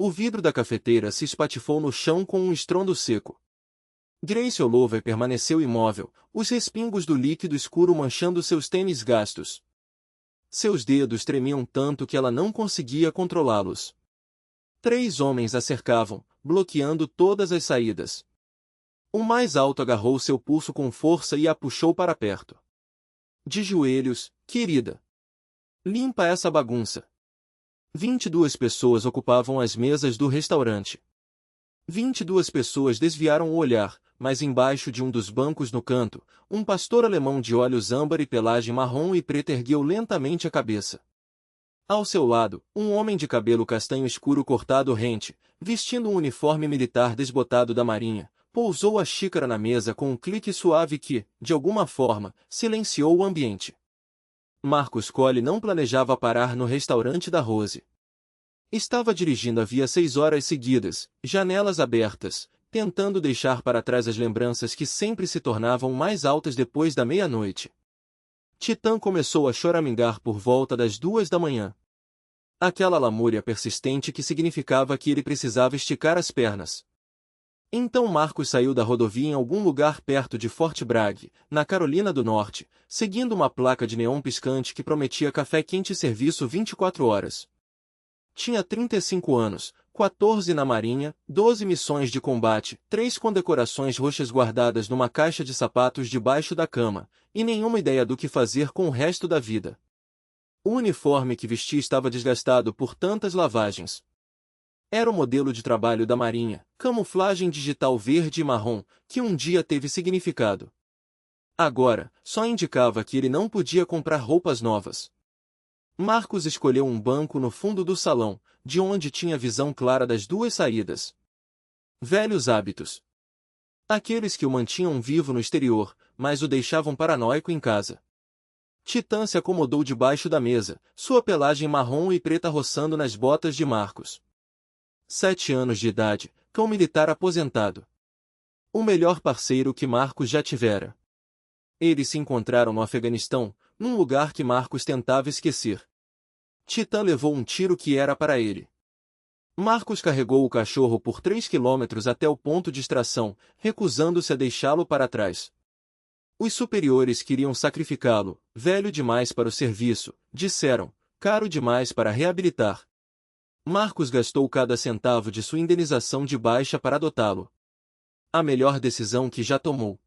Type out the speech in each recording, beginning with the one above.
O vidro da cafeteira se espatifou no chão com um estrondo seco. Grace Oliver permaneceu imóvel, os respingos do líquido escuro manchando seus tênis gastos. Seus dedos tremiam tanto que ela não conseguia controlá-los. 3 homens a cercavam, bloqueando todas as saídas. O mais alto agarrou seu pulso com força e a puxou para perto. De joelhos, querida. Limpa essa bagunça. 22 pessoas ocupavam as mesas do restaurante. 22 pessoas desviaram o olhar, mas embaixo de um dos bancos no canto, um pastor alemão de olhos âmbar e pelagem marrom e preta ergueu lentamente a cabeça. Ao seu lado, um homem de cabelo castanho escuro cortado rente, vestindo um uniforme militar desbotado da marinha, pousou a xícara na mesa com um clique suave que, de alguma forma, silenciou o ambiente. Marcus Cole não planejava parar no restaurante da Rose. Estava dirigindo havia 6 horas seguidas, janelas abertas, tentando deixar para trás as lembranças que sempre se tornavam mais altas depois da meia-noite. Titã começou a choramingar por volta das 2 da manhã. Aquela lamúria persistente que significava que ele precisava esticar as pernas. Então Marcus saiu da rodovia em algum lugar perto de Fort Bragg, na Carolina do Norte, seguindo uma placa de neon piscante que prometia café quente e serviço 24 horas. Tinha 35 anos, 14 na marinha, 12 missões de combate, 3 condecorações roxas guardadas numa caixa de sapatos debaixo da cama, e nenhuma ideia do que fazer com o resto da vida. O uniforme que vestia estava desgastado por tantas lavagens. Era o modelo de trabalho da marinha, camuflagem digital verde e marrom, que um dia teve significado. Agora, só indicava que ele não podia comprar roupas novas. Marcus escolheu um banco no fundo do salão, de onde tinha visão clara das 2 saídas. Velhos hábitos. Aqueles que o mantinham vivo no exterior, mas o deixavam paranoico em casa. Titã se acomodou debaixo da mesa, sua pelagem marrom e preta roçando nas botas de Marcus. 7 anos de idade, cão militar aposentado. O melhor parceiro que Marcus já tivera. Eles se encontraram no Afeganistão, num lugar que Marcus tentava esquecer. Titã levou um tiro que era para ele. Marcus carregou o cachorro por 3 quilômetros até o ponto de extração, recusando-se a deixá-lo para trás. Os superiores queriam sacrificá-lo, velho demais para o serviço, disseram, caro demais para reabilitar. Marcus gastou cada centavo de sua indenização de baixa para adotá-lo. A melhor decisão que já tomou.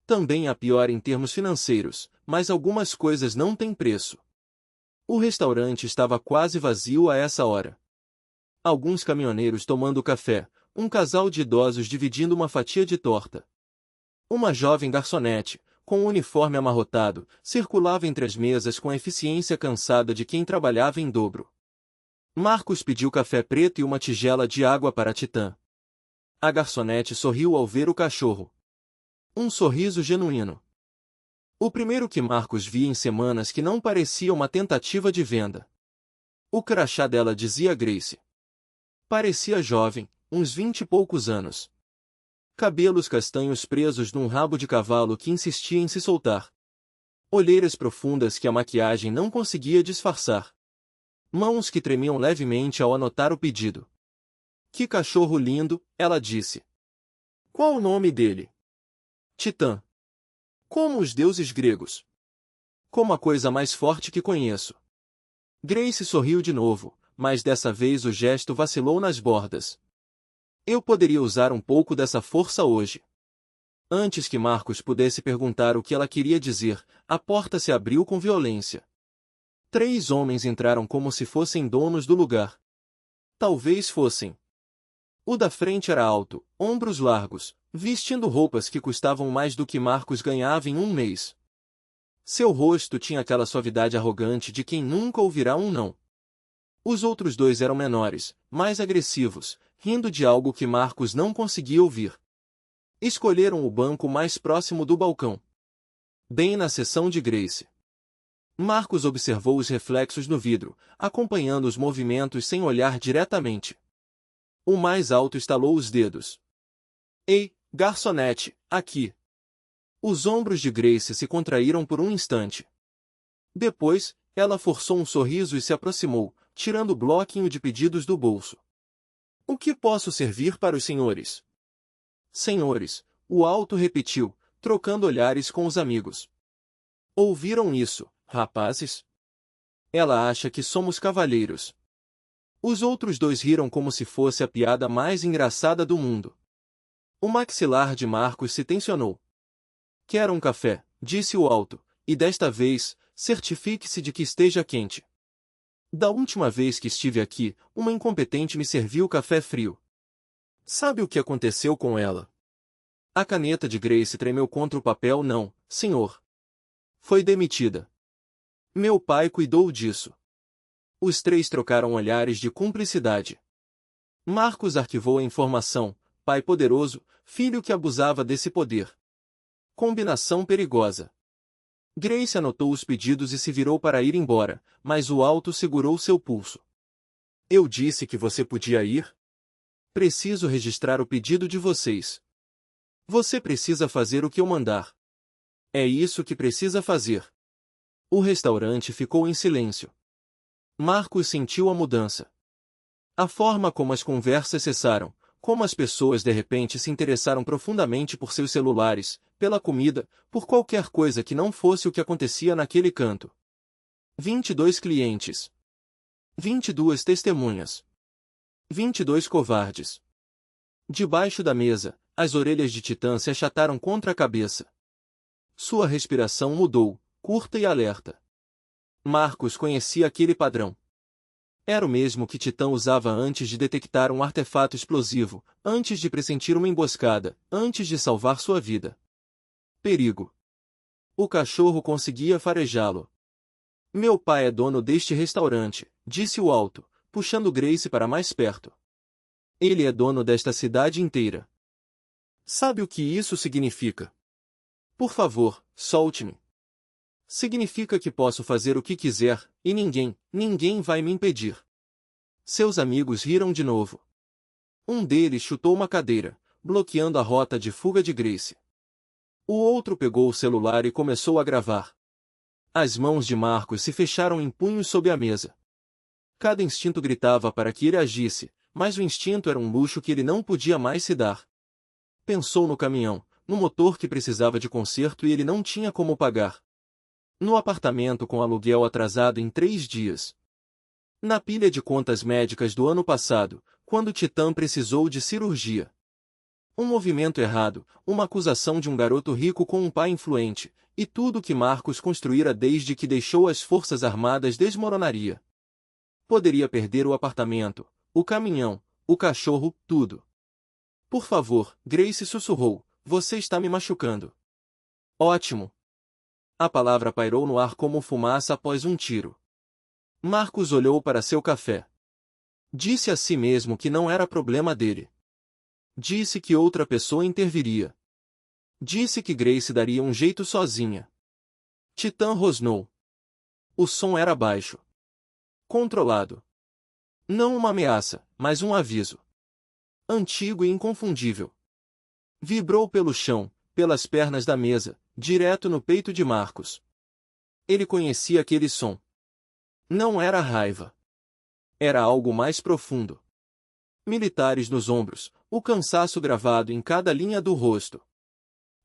Também a pior em termos financeiros, mas algumas coisas não têm preço. O restaurante estava quase vazio a essa hora. Alguns caminhoneiros tomando café, um casal de idosos dividindo uma fatia de torta. Uma jovem garçonete, com um uniforme amarrotado, circulava entre as mesas com a eficiência cansada de quem trabalhava em dobro. Marcus pediu café preto e uma tigela de água para Titã. A garçonete sorriu ao ver o cachorro. Um sorriso genuíno. O primeiro que Marcus via em semanas que não parecia uma tentativa de venda. O crachá dela dizia Grace. Parecia jovem, uns 20 e poucos anos. Cabelos castanhos presos num rabo de cavalo que insistia em se soltar. Olheiras profundas que a maquiagem não conseguia disfarçar. Mãos que tremiam levemente ao anotar o pedido. Que cachorro lindo, ela disse. Qual o nome dele? Titã. Como os deuses gregos. Como a coisa mais forte que conheço. Grace sorriu de novo, mas dessa vez o gesto vacilou nas bordas. Eu poderia usar um pouco dessa força hoje. Antes que Marcus pudesse perguntar o que ela queria dizer, a porta se abriu com violência. 3 homens entraram como se fossem donos do lugar. Talvez fossem. O da frente era alto, ombros largos, vestindo roupas que custavam mais do que Marcus ganhava em um mês. Seu rosto tinha aquela suavidade arrogante de quem nunca ouvirá um não. Os outros 2 eram menores, mais agressivos, rindo de algo que Marcus não conseguia ouvir. Escolheram o banco mais próximo do balcão. Bem na seção de Grace. Marcus observou os reflexos no vidro, acompanhando os movimentos sem olhar diretamente. O mais alto estalou os dedos. Ei, garçonete, aqui! Os ombros de Grace se contraíram por um instante. Depois, ela forçou um sorriso e se aproximou, tirando o bloquinho de pedidos do bolso. O que posso servir para os senhores? Senhores, o alto repetiu, trocando olhares com os amigos. Ouviram isso, rapazes? Ela acha que somos cavalheiros. Os outros dois riram como se fosse a piada mais engraçada do mundo. O maxilar de Marcos se tensionou. Quero um café, disse o alto, e desta vez, certifique-se de que esteja quente. Da última vez que estive aqui, uma incompetente me serviu café frio. Sabe o que aconteceu com ela? A caneta de Grace tremeu contra o papel. Não, senhor. Foi demitida. Meu pai cuidou disso. Os três trocaram olhares de cumplicidade. Marcos arquivou a informação, pai poderoso, filho que abusava desse poder. Combinação perigosa. Grace anotou os pedidos e se virou para ir embora, mas o alto segurou seu pulso. Eu disse que você podia ir? Preciso registrar o pedido de vocês. Você precisa fazer o que eu mandar. É isso que precisa fazer. O restaurante ficou em silêncio. Marcos sentiu a mudança. A forma como as conversas cessaram, como as pessoas de repente se interessaram profundamente por seus celulares, pela comida, por qualquer coisa que não fosse o que acontecia naquele canto. 22 clientes. 22 testemunhas. 22 covardes. Debaixo da mesa, as orelhas de Titã se achataram contra a cabeça. Sua respiração mudou, curta e alerta. Marcos conhecia aquele padrão. Era o mesmo que Titã usava antes de detectar um artefato explosivo, antes de pressentir uma emboscada, antes de salvar sua vida. Perigo. O cachorro conseguia farejá-lo. Meu pai é dono deste restaurante, disse o alto, puxando Grace para mais perto. Ele é dono desta cidade inteira. Sabe o que isso significa? Por favor, solte-me. Significa que posso fazer o que quiser, e ninguém vai me impedir. Seus amigos riram de novo. Um deles chutou uma cadeira, bloqueando a rota de fuga de Grace. O outro pegou o celular e começou a gravar. As mãos de Marcos se fecharam em punhos sob a mesa. Cada instinto gritava para que ele agisse, mas o instinto era um luxo que ele não podia mais se dar. Pensou no caminhão, no motor que precisava de conserto e ele não tinha como pagar. No apartamento com aluguel atrasado em 3 dias. Na pilha de contas médicas do ano passado, quando Titã precisou de cirurgia. Um movimento errado, uma acusação de um garoto rico com um pai influente, e tudo que Marcos construíra desde que deixou as Forças Armadas desmoronaria. Poderia perder o apartamento, o caminhão, o cachorro, tudo. Por favor, Grace sussurrou, você está me machucando. Ótimo. A palavra pairou no ar como fumaça após um tiro. Marcos olhou para seu café. Disse a si mesmo que não era problema dele. Disse que outra pessoa interviria. Disse que Grace daria um jeito sozinha. Titã rosnou. O som era baixo. Controlado. Não uma ameaça, mas um aviso. Antigo e inconfundível. Vibrou pelo chão, pelas pernas da mesa, direto no peito de Marcos. Ele conhecia aquele som. Não era raiva. Era algo mais profundo. Militares nos ombros, o cansaço gravado em cada linha do rosto.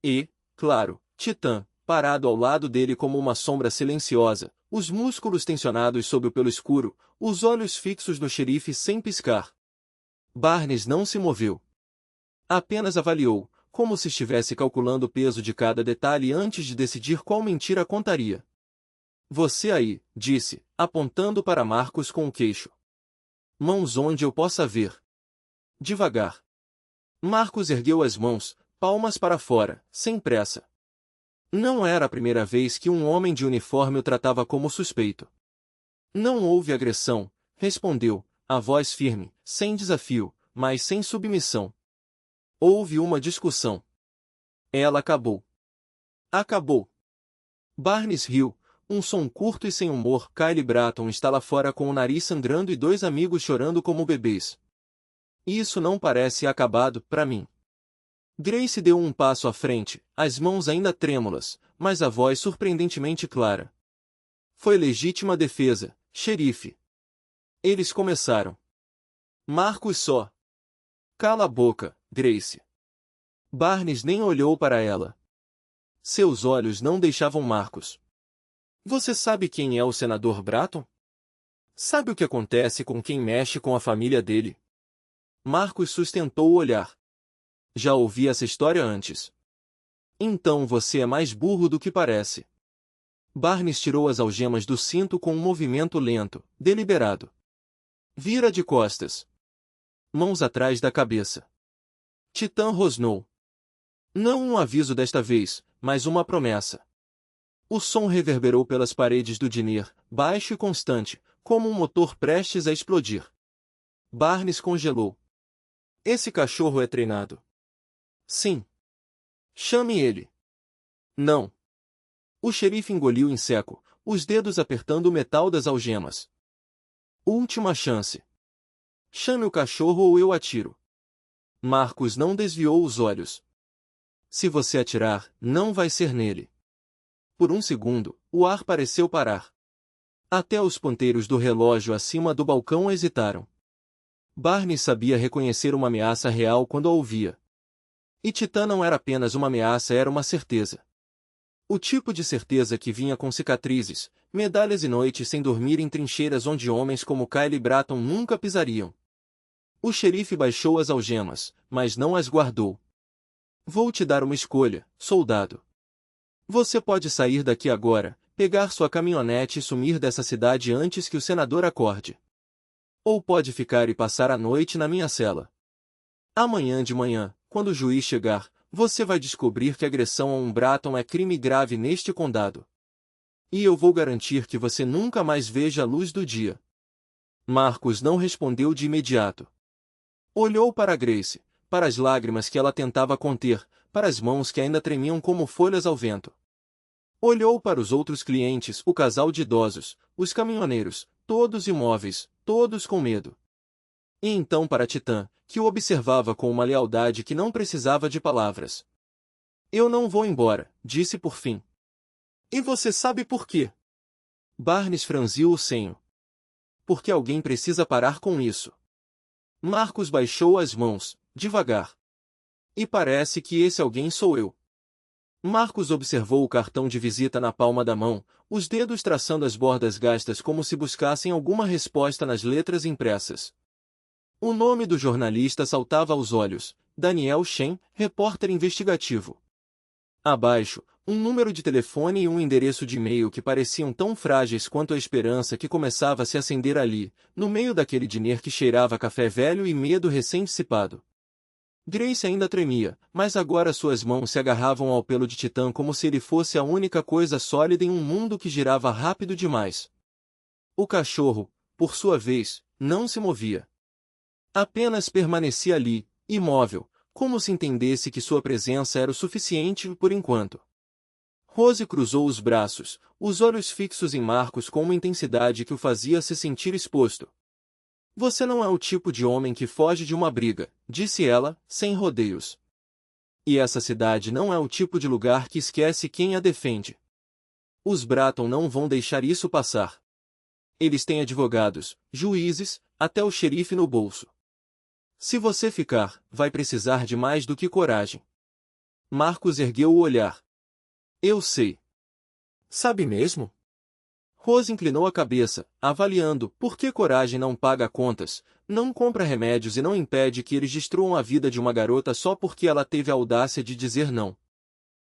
E, claro, Titã, parado ao lado dele como uma sombra silenciosa, os músculos tensionados sob o pelo escuro, os olhos fixos no xerife sem piscar. Barnes não se moveu. Apenas avaliou, como se estivesse calculando o peso de cada detalhe antes de decidir qual mentira contaria. Você aí, disse, apontando para Marcos com o queixo. Mãos onde eu possa ver. Devagar. Marcos ergueu as mãos, palmas para fora, sem pressa. Não era a primeira vez que um homem de uniforme o tratava como suspeito. Não houve agressão, respondeu, a voz firme, sem desafio, mas sem submissão. Houve uma discussão. Ela acabou. Acabou. Barnes riu, um som curto e sem humor. Kyle Bratton está lá fora com o nariz sangrando e 2 amigos chorando como bebês. Isso não parece acabado, para mim. Grace deu um passo à frente, as mãos ainda trêmulas, mas a voz surpreendentemente clara. Foi legítima defesa, xerife. Eles começaram. Marcos só Cala a boca, Grace. Barnes nem olhou para ela. Seus olhos não deixavam Marcus. Você sabe quem é o senador Bratton? Sabe o que acontece com quem mexe com a família dele? Marcus sustentou o olhar. Já ouvi essa história antes. Então você é mais burro do que parece. Barnes tirou as algemas do cinto com um movimento lento, deliberado. Vira de costas. Mãos atrás da cabeça. Titã rosnou. Não um aviso desta vez, mas uma promessa. O som reverberou pelas paredes do diner, baixo e constante, como um motor prestes a explodir. Barnes congelou. Esse cachorro é treinado. Sim. Chame ele. Não. O xerife engoliu em seco, os dedos apertando o metal das algemas. Última chance. Chame o cachorro ou eu atiro. Marcus não desviou os olhos. Se você atirar, não vai ser nele. Por um segundo, o ar pareceu parar. Até os ponteiros do relógio acima do balcão hesitaram. Barnes sabia reconhecer uma ameaça real quando a ouvia. E Titã não era apenas uma ameaça, era uma certeza. O tipo de certeza que vinha com cicatrizes, medalhas e noites sem dormir em trincheiras onde homens como Kyle Bratton nunca pisariam. O xerife baixou as algemas, mas não as guardou. Vou te dar uma escolha, soldado. Você pode sair daqui agora, pegar sua caminhonete e sumir dessa cidade antes que o senador acorde. Ou pode ficar e passar a noite na minha cela. Amanhã de manhã, quando o juiz chegar, você vai descobrir que agressão a um Bratton é crime grave neste condado. E eu vou garantir que você nunca mais veja a luz do dia. Marcus não respondeu de imediato. Olhou para Grace, para as lágrimas que ela tentava conter, para as mãos que ainda tremiam como folhas ao vento. Olhou para os outros clientes, o casal de idosos, os caminhoneiros, todos imóveis, todos com medo. E então para Titã, que o observava com uma lealdade que não precisava de palavras. Eu não vou embora, disse por fim. E você sabe por quê? Barnes franziu o senho. Porque alguém precisa parar com isso. Marcus baixou as mãos, devagar. E parece que esse alguém sou eu. Marcus observou o cartão de visita na palma da mão, os dedos traçando as bordas gastas como se buscassem alguma resposta nas letras impressas. O nome do jornalista saltava aos olhos, Daniel Shen, repórter investigativo. Abaixo, um número de telefone e um endereço de e-mail que pareciam tão frágeis quanto a esperança que começava a se acender ali, no meio daquele diner que cheirava a café velho e medo recém-dissipado. Grace ainda tremia, mas agora suas mãos se agarravam ao pelo de Titã como se ele fosse a única coisa sólida em um mundo que girava rápido demais. O cachorro, por sua vez, não se movia. Apenas permanecia ali, imóvel, como se entendesse que sua presença era o suficiente por enquanto. Rose cruzou os braços, os olhos fixos em Marcus com uma intensidade que o fazia se sentir exposto. Você não é o tipo de homem que foge de uma briga, disse ela, sem rodeios. E essa cidade não é o tipo de lugar que esquece quem a defende. Os Bratton não vão deixar isso passar. Eles têm advogados, juízes, até o xerife no bolso. Se você ficar, vai precisar de mais do que coragem. Marcus ergueu o olhar. Eu sei. Sabe mesmo? Rose inclinou a cabeça, avaliando por que coragem não paga contas, não compra remédios e não impede que eles destruam a vida de uma garota só porque ela teve a audácia de dizer não.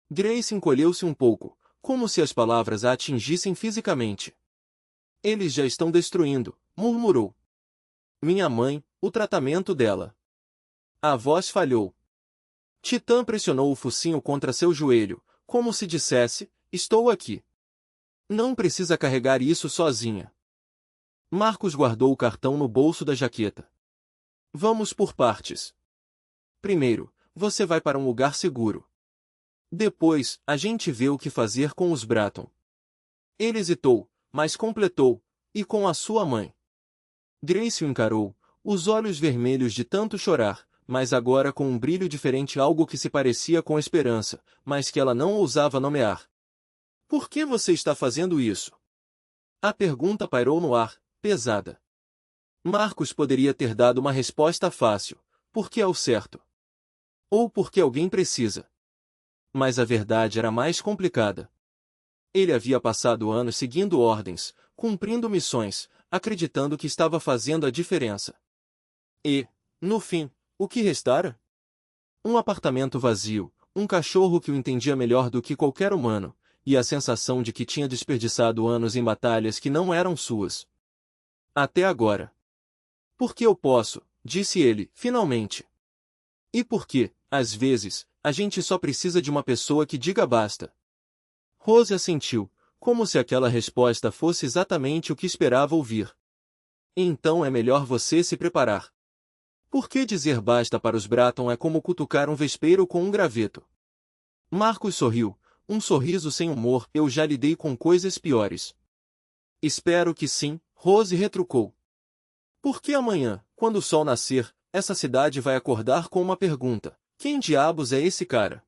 Grace encolheu-se um pouco, como se as palavras a atingissem fisicamente. Eles já estão destruindo, murmurou. Minha mãe, o tratamento dela. A voz falhou. Titã pressionou o focinho contra seu joelho, como se dissesse, estou aqui. Não precisa carregar isso sozinha. Marcus guardou o cartão no bolso da jaqueta. Vamos por partes. Primeiro, você vai para um lugar seguro. Depois, a gente vê o que fazer com os Bratton. Ele hesitou, mas completou, e com a sua mãe. Grace o encarou, os olhos vermelhos de tanto chorar, mas agora com um brilho diferente, algo que se parecia com esperança, mas que ela não ousava nomear. Por que você está fazendo isso? A pergunta pairou no ar, pesada. Marcus poderia ter dado uma resposta fácil. porque é o certo. Ou porque alguém precisa. Mas a verdade era mais complicada. Ele havia passado anos seguindo ordens, cumprindo missões, acreditando que estava fazendo a diferença. E, no fim, o que restara? Um apartamento vazio, um cachorro que o entendia melhor do que qualquer humano, e a sensação de que tinha desperdiçado anos em batalhas que não eram suas. Até agora. Porque eu posso, disse ele, finalmente. E porque, às vezes, a gente só precisa de uma pessoa que diga basta. Rose assentiu, como se aquela resposta fosse exatamente o que esperava ouvir. Então é melhor você se preparar. Porque dizer basta para os Bratton é como cutucar um vespeiro com um graveto. Marcus sorriu, um sorriso sem humor. Eu já lidei com coisas piores. Espero que sim, Rose retrucou. Porque amanhã, quando o sol nascer, essa cidade vai acordar com uma pergunta: quem diabos é esse cara?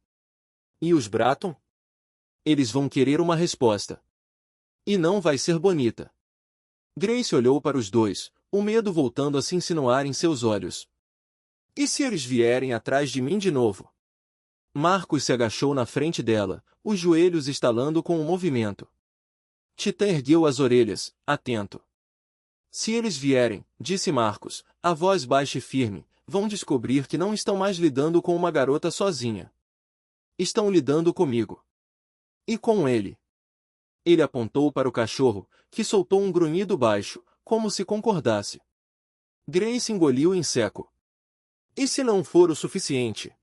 E os Bratton? Eles vão querer uma resposta. E não vai ser bonita. Grace olhou para os dois, o medo voltando a se insinuar em seus olhos. E se eles vierem atrás de mim de novo? Marcus se agachou na frente dela, os joelhos estalando com o movimento. Titã ergueu as orelhas, atento. Se eles vierem, disse Marcus, a voz baixa e firme, vão descobrir que não estão mais lidando com uma garota sozinha. Estão lidando comigo. E com ele. Ele apontou para o cachorro, que soltou um grunhido baixo, como se concordasse. Grace engoliu em seco. E se não for o suficiente?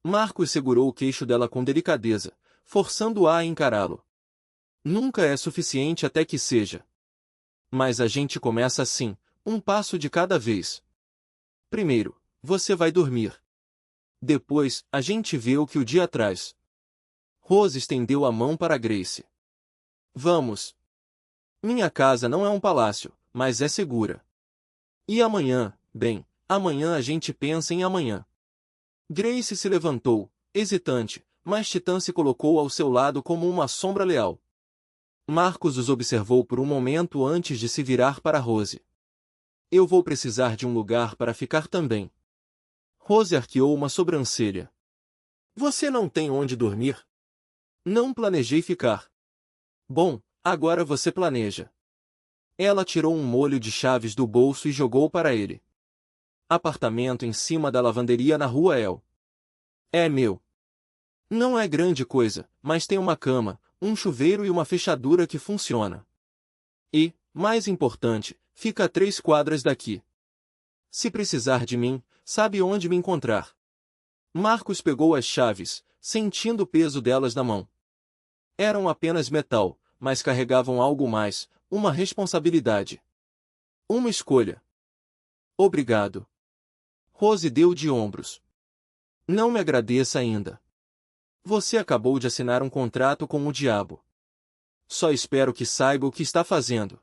Marcus segurou o queixo dela com delicadeza, forçando-a a encará-lo. Nunca é suficiente até que seja. Mas a gente começa assim, um passo de cada vez. Primeiro, você vai dormir. Depois, a gente vê o que o dia traz. Rose estendeu a mão para Grace. Vamos. Minha casa não é um palácio, mas é segura. E amanhã, bem, amanhã a gente pensa em amanhã. Grace se levantou, hesitante, mas Titã se colocou ao seu lado como uma sombra leal. Marcus os observou por um momento antes de se virar para Rose. Eu vou precisar de um lugar para ficar também. Rose arqueou uma sobrancelha. Você não tem onde dormir? Não planejei ficar. Bom, agora você planeja. Ela tirou um molho de chaves do bolso e jogou para ele. Apartamento em cima da lavanderia na rua El. É meu. Não é grande coisa, mas tem uma cama, um chuveiro e uma fechadura que funciona. E, mais importante, fica a 3 quadras daqui. Se precisar de mim, sabe onde me encontrar. Marcus pegou as chaves, sentindo o peso delas na mão. Eram apenas metal, mas carregavam algo mais, uma responsabilidade. Uma escolha. Obrigado. Rose deu de ombros. Não me agradeça ainda. Você acabou de assinar um contrato com o diabo. Só espero que saiba o que está fazendo.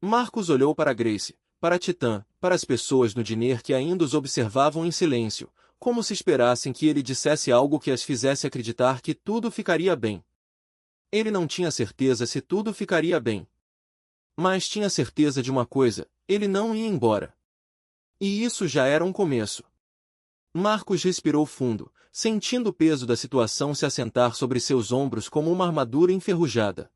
Marcus olhou para Grace, para Titã, para as pessoas no diner que ainda os observavam em silêncio, como se esperassem que ele dissesse algo que as fizesse acreditar que tudo ficaria bem. Ele não tinha certeza se tudo ficaria bem. Mas tinha certeza de uma coisa, ele não ia embora. E isso já era um começo. Marcus respirou fundo, sentindo o peso da situação se assentar sobre seus ombros como uma armadura enferrujada.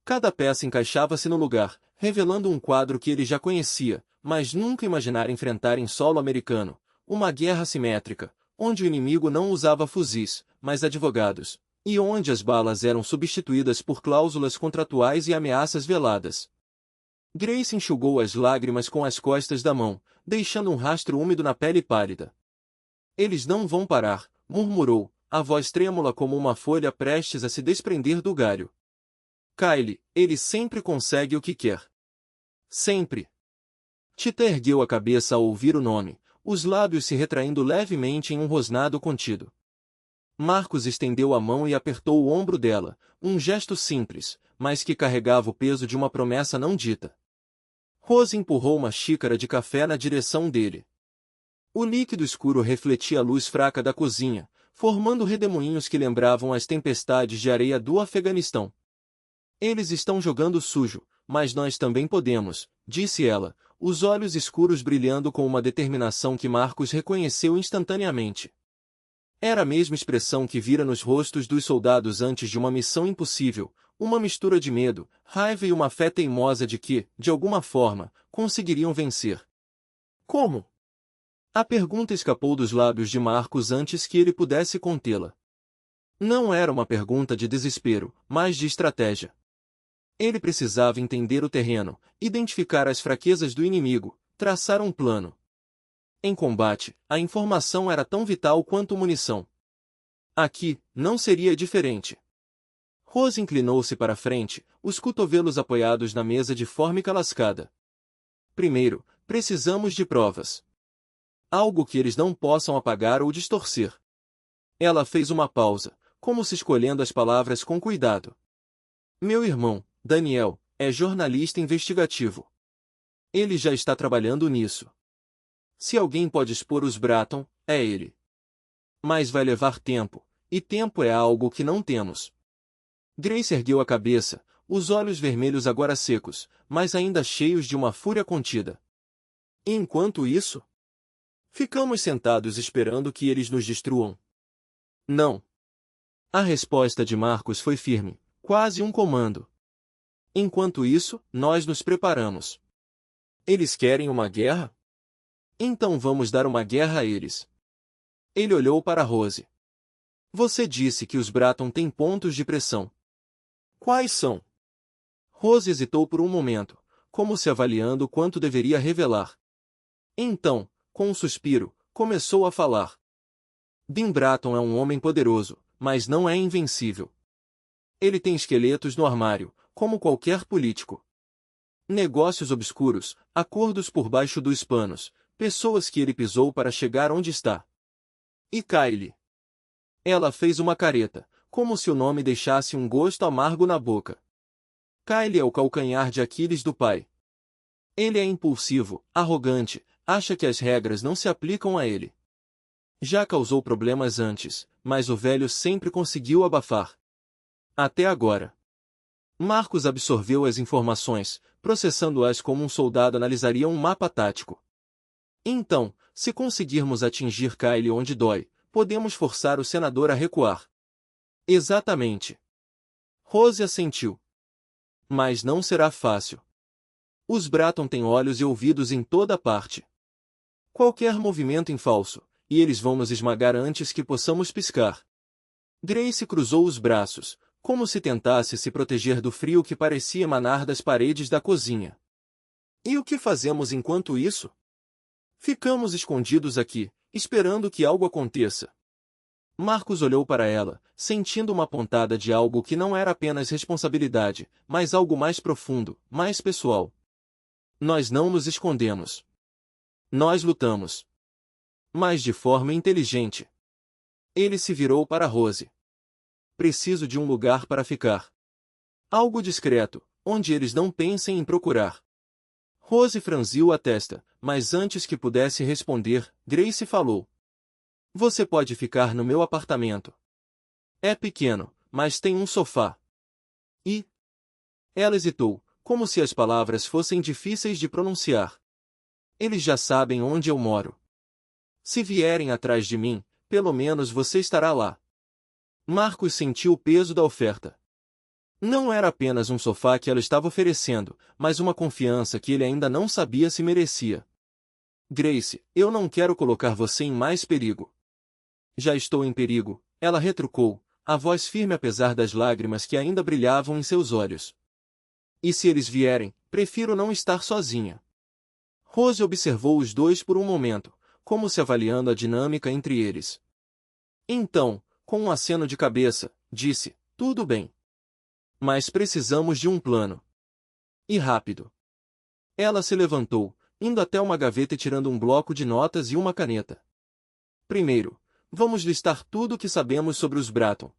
Cada peça encaixava-se no lugar, revelando um quadro que ele já conhecia, mas nunca imaginara enfrentar em solo americano, uma guerra simétrica, onde o inimigo não usava fuzis, mas advogados, e onde as balas eram substituídas por cláusulas contratuais e ameaças veladas. Grace enxugou as lágrimas com as costas da mão, deixando um rastro úmido na pele pálida. Eles não vão parar, murmurou, a voz trêmula como uma folha prestes a se desprender do galho. Kylie, ele sempre consegue o que quer. Sempre. Tita ergueu a cabeça ao ouvir o nome, os lábios se retraindo levemente em um rosnado contido. Marcus estendeu a mão e apertou o ombro dela, um gesto simples, mas que carregava o peso de uma promessa não dita. Rose empurrou uma xícara de café na direção dele. O líquido escuro refletia a luz fraca da cozinha, formando redemoinhos que lembravam as tempestades de areia do Afeganistão. Eles estão jogando sujo, mas nós também podemos, disse ela, os olhos escuros brilhando com uma determinação que Marcos reconheceu instantaneamente. Era a mesma expressão que vira nos rostos dos soldados antes de uma missão impossível, uma mistura de medo, raiva e uma fé teimosa de que, de alguma forma, conseguiriam vencer. Como? A pergunta escapou dos lábios de Marcos antes que ele pudesse contê-la. Não era uma pergunta de desespero, mas de estratégia. Ele precisava entender o terreno, identificar as fraquezas do inimigo, traçar um plano. Em combate, a informação era tão vital quanto munição. Aqui, não seria diferente. Rose inclinou-se para a frente, os cotovelos apoiados na mesa de fórmica lascada. Primeiro, precisamos de provas. Algo que eles não possam apagar ou distorcer. Ela fez uma pausa, como se escolhendo as palavras com cuidado. Meu irmão, Daniel, é jornalista investigativo. Ele já está trabalhando nisso. Se alguém pode expor os Bratton, é ele. Mas vai levar tempo, e tempo é algo que não temos. Grace ergueu a cabeça, os olhos vermelhos agora secos, mas ainda cheios de uma fúria contida. E enquanto isso, ficamos sentados esperando que eles nos destruam. Não. A resposta de Marcos foi firme, quase um comando. Enquanto isso, nós nos preparamos. Eles querem uma guerra? Então vamos dar uma guerra a eles. Ele olhou para Rose. Você disse que os Bratton têm pontos de pressão. Quais são? Rose hesitou por um momento, como se avaliando quanto deveria revelar. Então, com um suspiro, começou a falar. Dean Bratton é um homem poderoso, mas não é invencível. Ele tem esqueletos no armário, como qualquer político. Negócios obscuros, acordos por baixo dos panos, pessoas que ele pisou para chegar onde está. E Kylie. Ela fez uma careta, como se o nome deixasse um gosto amargo na boca. Kylie é o calcanhar de Aquiles do pai. Ele é impulsivo, arrogante, acha que as regras não se aplicam a ele. Já causou problemas antes, mas o velho sempre conseguiu abafar. Até agora. Marcos absorveu as informações, processando-as como um soldado analisaria um mapa tático. Então, se conseguirmos atingir Kylie onde dói, podemos forçar o senador a recuar. Exatamente. Rose assentiu. Mas não será fácil. Os Bratton têm olhos e ouvidos em toda parte. Qualquer movimento em falso, e eles vão nos esmagar antes que possamos piscar. Grace cruzou os braços, como se tentasse se proteger do frio que parecia emanar das paredes da cozinha. E o que fazemos enquanto isso? Ficamos escondidos aqui, esperando que algo aconteça. Marcos olhou para ela, sentindo uma pontada de algo que não era apenas responsabilidade, mas algo mais profundo, mais pessoal. Nós não nos escondemos. Nós lutamos. Mas de forma inteligente. Ele se virou para Rose. Preciso de um lugar para ficar. Algo discreto, onde eles não pensem em procurar. Rose franziu a testa, mas antes que pudesse responder, Grace falou. Você pode ficar no meu apartamento. É pequeno, mas tem um sofá. E? Ela hesitou, como se as palavras fossem difíceis de pronunciar. Eles já sabem onde eu moro. Se vierem atrás de mim, pelo menos você estará lá. Marcos sentiu o peso da oferta. Não era apenas um sofá que ela estava oferecendo, mas uma confiança que ele ainda não sabia se merecia. Grace, eu não quero colocar você em mais perigo. Já estou em perigo, ela retrucou, a voz firme apesar das lágrimas que ainda brilhavam em seus olhos. E se eles vierem, prefiro não estar sozinha. Rose observou os dois por um momento, como se avaliando a dinâmica entre eles. Então, com um aceno de cabeça, disse, tudo bem. Mas precisamos de um plano. E rápido. Ela se levantou, indo até uma gaveta e tirando um bloco de notas e uma caneta. Primeiro, vamos listar tudo o que sabemos sobre os Bratton.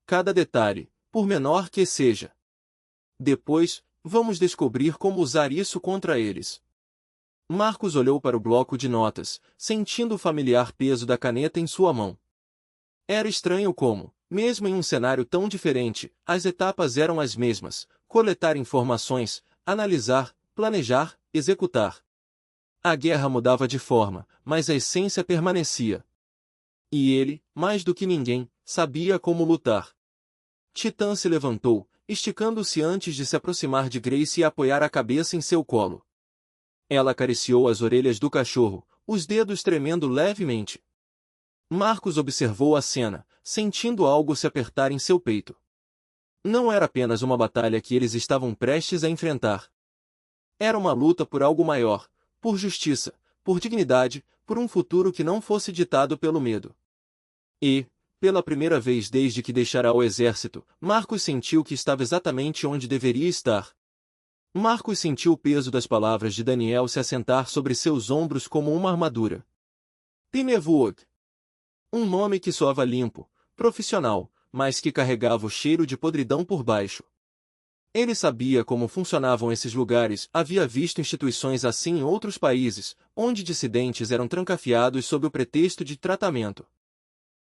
Cada detalhe, por menor que seja. Depois, vamos descobrir como usar isso contra eles. Marcos olhou para o bloco de notas, sentindo o familiar peso da caneta em sua mão. Era estranho como, mesmo em um cenário tão diferente, as etapas eram as mesmas: coletar informações, analisar, planejar, executar. A guerra mudava de forma, mas a essência permanecia. E ele, mais do que ninguém, sabia como lutar. Titã se levantou, esticando-se antes de se aproximar de Grace e apoiar a cabeça em seu colo. Ela acariciou as orelhas do cachorro, os dedos tremendo levemente. Marcos observou a cena, sentindo algo se apertar em seu peito. Não era apenas uma batalha que eles estavam prestes a enfrentar. Era uma luta por algo maior, por justiça, por dignidade, por um futuro que não fosse ditado pelo medo. E, pela primeira vez desde que deixara o exército, Marcos sentiu que estava exatamente onde deveria estar. Marcos sentiu o peso das palavras de Daniel se assentar sobre seus ombros como uma armadura. Pinewood. Um nome que soava limpo, profissional, mas que carregava o cheiro de podridão por baixo. Ele sabia como funcionavam esses lugares, havia visto instituições assim em outros países, onde dissidentes eram trancafiados sob o pretexto de tratamento.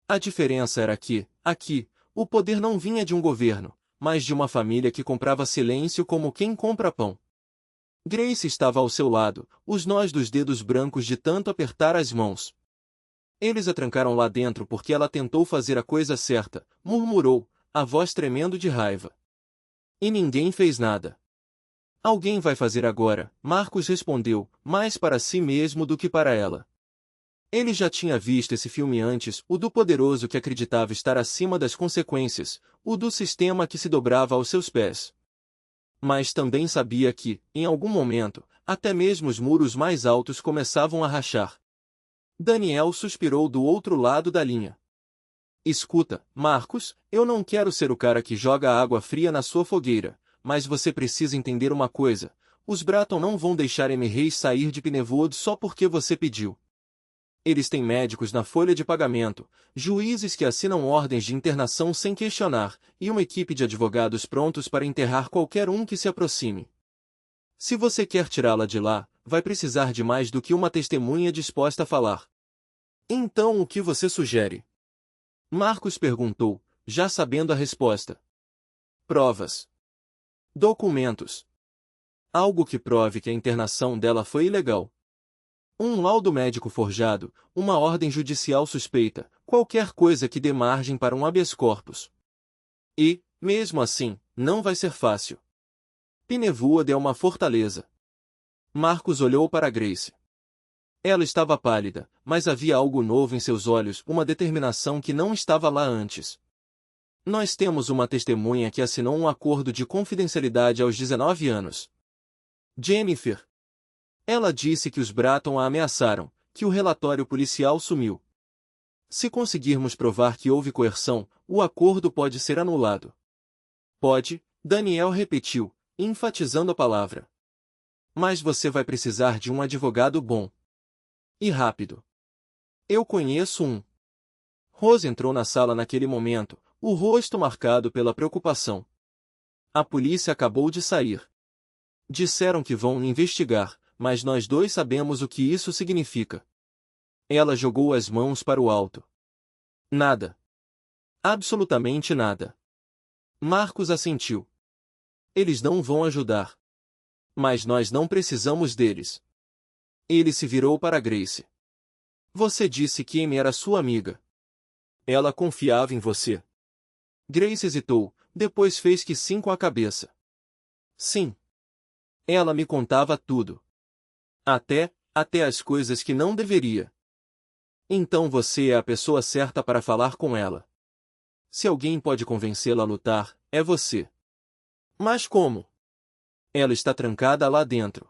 A diferença era que, aqui, o poder não vinha de um governo, mas de uma família que comprava silêncio como quem compra pão. Grace estava ao seu lado, os nós dos dedos brancos de tanto apertar as mãos. Eles a trancaram lá dentro porque ela tentou fazer a coisa certa, murmurou, a voz tremendo de raiva. E ninguém fez nada. Alguém vai fazer agora, Marcos respondeu, mais para si mesmo do que para ela. Ele já tinha visto esse filme antes, o do poderoso que acreditava estar acima das consequências, o do sistema que se dobrava aos seus pés. Mas também sabia que, em algum momento, até mesmo os muros mais altos começavam a rachar. Daniel suspirou do outro lado da linha. Escuta, Marcos, eu não quero ser o cara que joga água fria na sua fogueira, mas você precisa entender uma coisa, os Bratton não vão deixar M. Reis sair de Pinewood só porque você pediu. Eles têm médicos na folha de pagamento, juízes que assinam ordens de internação sem questionar, e uma equipe de advogados prontos para enterrar qualquer um que se aproxime. Se você quer tirá-la de lá, vai precisar de mais do que uma testemunha disposta a falar. Então o que você sugere? Marcos perguntou, já sabendo a resposta. Provas. Documentos. Algo que prove que a internação dela foi ilegal. Um laudo médico forjado, uma ordem judicial suspeita, qualquer coisa que dê margem para um habeas corpus. E, mesmo assim, não vai ser fácil. Pinewood é uma fortaleza. Marcos olhou para Grace. Ela estava pálida, mas havia algo novo em seus olhos, uma determinação que não estava lá antes. Nós temos uma testemunha que assinou um acordo de confidencialidade aos 19 anos. Jennifer. Ela disse que os Bratton a ameaçaram, que o relatório policial sumiu. Se conseguirmos provar que houve coerção, o acordo pode ser anulado. Pode, Daniel repetiu, enfatizando a palavra. Mas você vai precisar de um advogado bom. E rápido. Eu conheço um. Rose entrou na sala naquele momento, o rosto marcado pela preocupação. A polícia acabou de sair. Disseram que vão investigar, mas nós dois sabemos o que isso significa. Ela jogou as mãos para o alto. Nada. Absolutamente nada. Marcos assentiu. Eles não vão ajudar. Mas nós não precisamos deles. Ele se virou para Grace. Você disse que Amy era sua amiga. Ela confiava em você. Grace hesitou, depois fez que sim com a cabeça. Sim. Ela me contava tudo. Até as coisas que não deveria. Então você é a pessoa certa para falar com ela. Se alguém pode convencê-la a lutar, é você. Mas como? Ela está trancada lá dentro.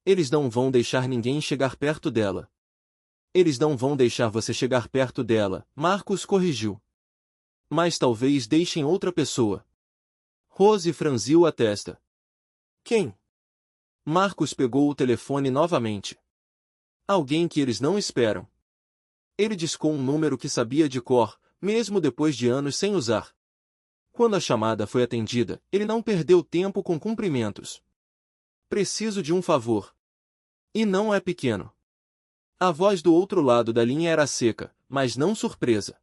Eles não vão deixar ninguém chegar perto dela. Eles não vão deixar você chegar perto dela, Marcos corrigiu. Mas talvez deixem outra pessoa. Rose franziu a testa. Quem? Marcos pegou o telefone novamente. Alguém que eles não esperam. Ele discou um número que sabia de cor, mesmo depois de anos sem usar. Quando a chamada foi atendida, ele não perdeu tempo com cumprimentos. Preciso de um favor. E não é pequeno. A voz do outro lado da linha era seca, mas não surpresa.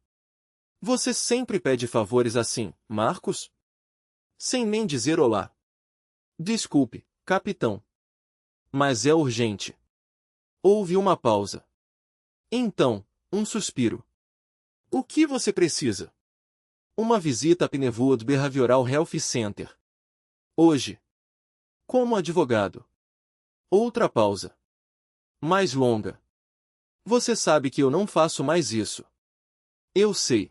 Você sempre pede favores assim, Marcos? Sem nem dizer olá. Desculpe, capitão. Mas é urgente. Houve uma pausa. Então, um suspiro. O que você precisa? Uma visita a Pinewood Behavioral Health Center. Hoje. Como advogado. Outra pausa. Mais longa. Você sabe que eu não faço mais isso. Eu sei.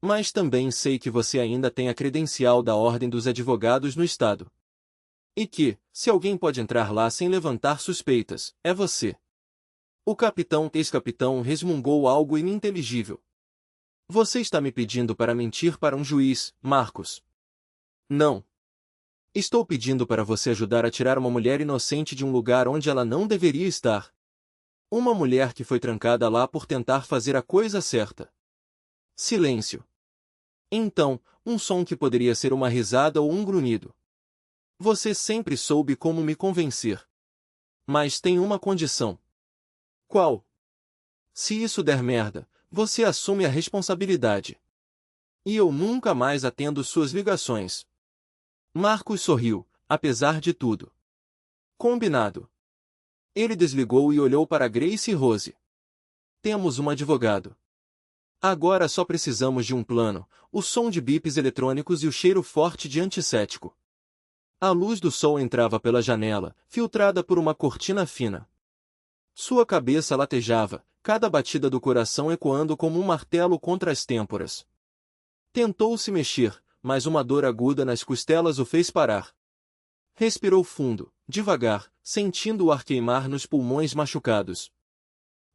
Mas também sei que você ainda tem a credencial da Ordem dos Advogados no Estado. E que, se alguém pode entrar lá sem levantar suspeitas, é você. O ex-capitão resmungou algo ininteligível. Você está me pedindo para mentir para um juiz, Marcos? Não. Estou pedindo para você ajudar a tirar uma mulher inocente de um lugar onde ela não deveria estar. Uma mulher que foi trancada lá por tentar fazer a coisa certa. Silêncio. Então, um som que poderia ser uma risada ou um grunhido. Você sempre soube como me convencer. Mas tem uma condição. Qual? Se isso der merda, você assume a responsabilidade. E eu nunca mais atendo suas ligações. Marcos sorriu, apesar de tudo. Combinado. Ele desligou e olhou para Grace e Rose. Temos um advogado. Agora só precisamos de um plano, o som de bips eletrônicos e o cheiro forte de antisséptico. A luz do sol entrava pela janela, filtrada por uma cortina fina. Sua cabeça latejava, cada batida do coração ecoando como um martelo contra as têmporas. Tentou se mexer, mas uma dor aguda nas costelas o fez parar. Respirou fundo, devagar, sentindo o ar queimar nos pulmões machucados.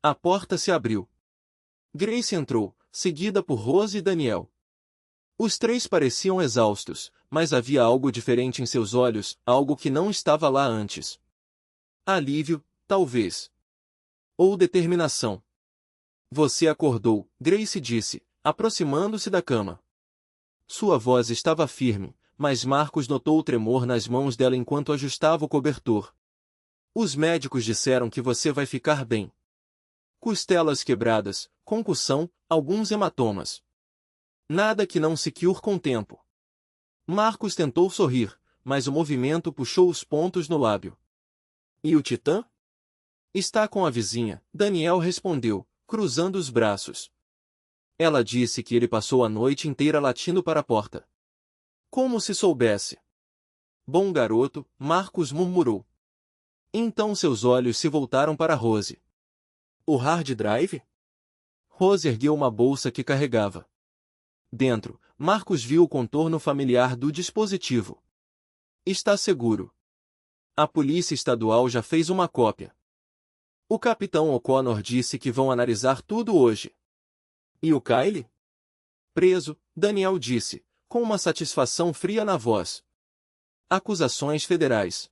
A porta se abriu. Grace entrou, seguida por Rose e Daniel. Os três pareciam exaustos, mas havia algo diferente em seus olhos, algo que não estava lá antes. Alívio, talvez. Ou determinação. Você acordou, Grace disse, aproximando-se da cama. Sua voz estava firme, mas Marcos notou o tremor nas mãos dela enquanto ajustava o cobertor. Os médicos disseram que você vai ficar bem. Costelas quebradas, concussão, alguns hematomas. Nada que não se cure com o tempo. Marcos tentou sorrir, mas o movimento puxou os pontos no lábio. E o Titã? Está com a vizinha, Daniel respondeu, cruzando os braços. Ela disse que ele passou a noite inteira latindo para a porta. Como se soubesse. Bom garoto, Marcos murmurou. Então seus olhos se voltaram para Rose. O hard drive? Rose ergueu uma bolsa que carregava. Dentro, Marcos viu o contorno familiar do dispositivo. Está seguro. A polícia estadual já fez uma cópia. O capitão O'Connor disse que vão analisar tudo hoje. E o Kyle? Preso, Daniel disse, com uma satisfação fria na voz. Acusações federais.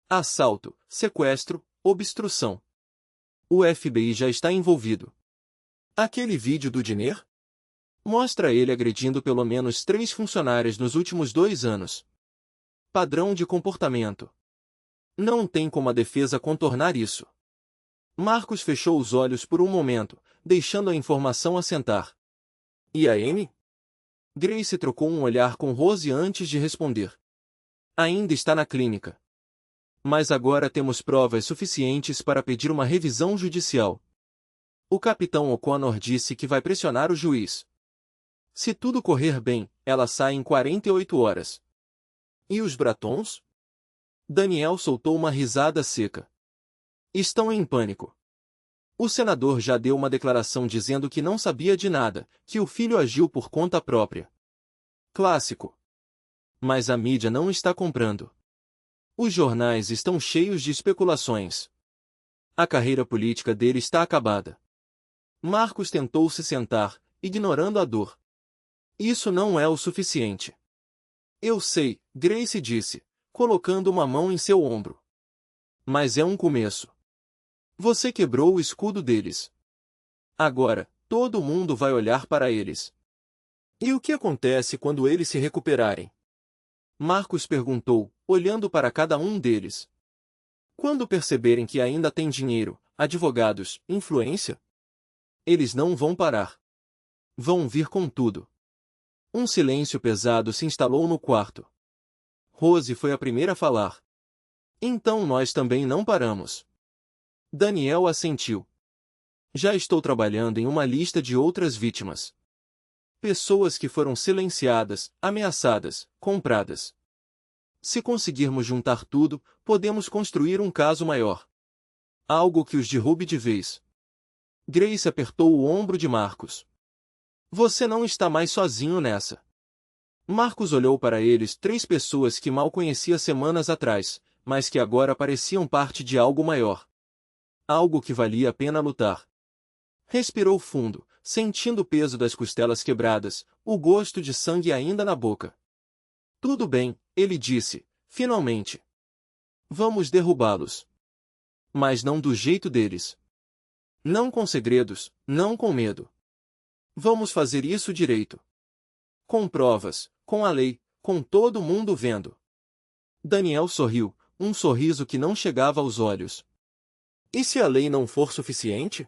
Assalto, sequestro, obstrução. O FBI já está envolvido. Aquele vídeo do Dinner? Mostra ele agredindo pelo menos 3 funcionários nos últimos 2 anos. Padrão de comportamento. Não tem como a defesa contornar isso. Marcos fechou os olhos por um momento, deixando a informação assentar. E a Amy? Grace trocou um olhar com Rose antes de responder. Ainda está na clínica. Mas agora temos provas suficientes para pedir uma revisão judicial. O capitão O'Connor disse que vai pressionar o juiz. Se tudo correr bem, ela sai em 48 horas. E os Bratons? Daniel soltou uma risada seca. Estão em pânico. O senador já deu uma declaração dizendo que não sabia de nada, que o filho agiu por conta própria. Clássico. Mas a mídia não está comprando. Os jornais estão cheios de especulações. A carreira política dele está acabada. Marcos tentou se sentar, ignorando a dor. Isso não é o suficiente. Eu sei, Grace disse, colocando uma mão em seu ombro. Mas é um começo. Você quebrou o escudo deles. Agora, todo mundo vai olhar para eles. E o que acontece quando eles se recuperarem? Marcos perguntou, olhando para cada um deles. Quando perceberem que ainda tem dinheiro, advogados, influência? Eles não vão parar. Vão vir com tudo. Um silêncio pesado se instalou no quarto. Rose foi a primeira a falar. Então nós também não paramos. Daniel assentiu. Já estou trabalhando em uma lista de outras vítimas. Pessoas que foram silenciadas, ameaçadas, compradas. Se conseguirmos juntar tudo, podemos construir um caso maior. Algo que os derrube de vez. Grace apertou o ombro de Marcos. Você não está mais sozinho nessa. Marcos olhou para eles, 3 pessoas que mal conhecia semanas atrás, mas que agora pareciam parte de algo maior. Algo que valia a pena lutar. Respirou fundo, sentindo o peso das costelas quebradas, o gosto de sangue ainda na boca. Tudo bem, ele disse, finalmente. Vamos derrubá-los. Mas não do jeito deles. Não com segredos, não com medo. Vamos fazer isso direito. Com provas, com a lei, com todo mundo vendo. Daniel sorriu, um sorriso que não chegava aos olhos. E se a lei não for suficiente?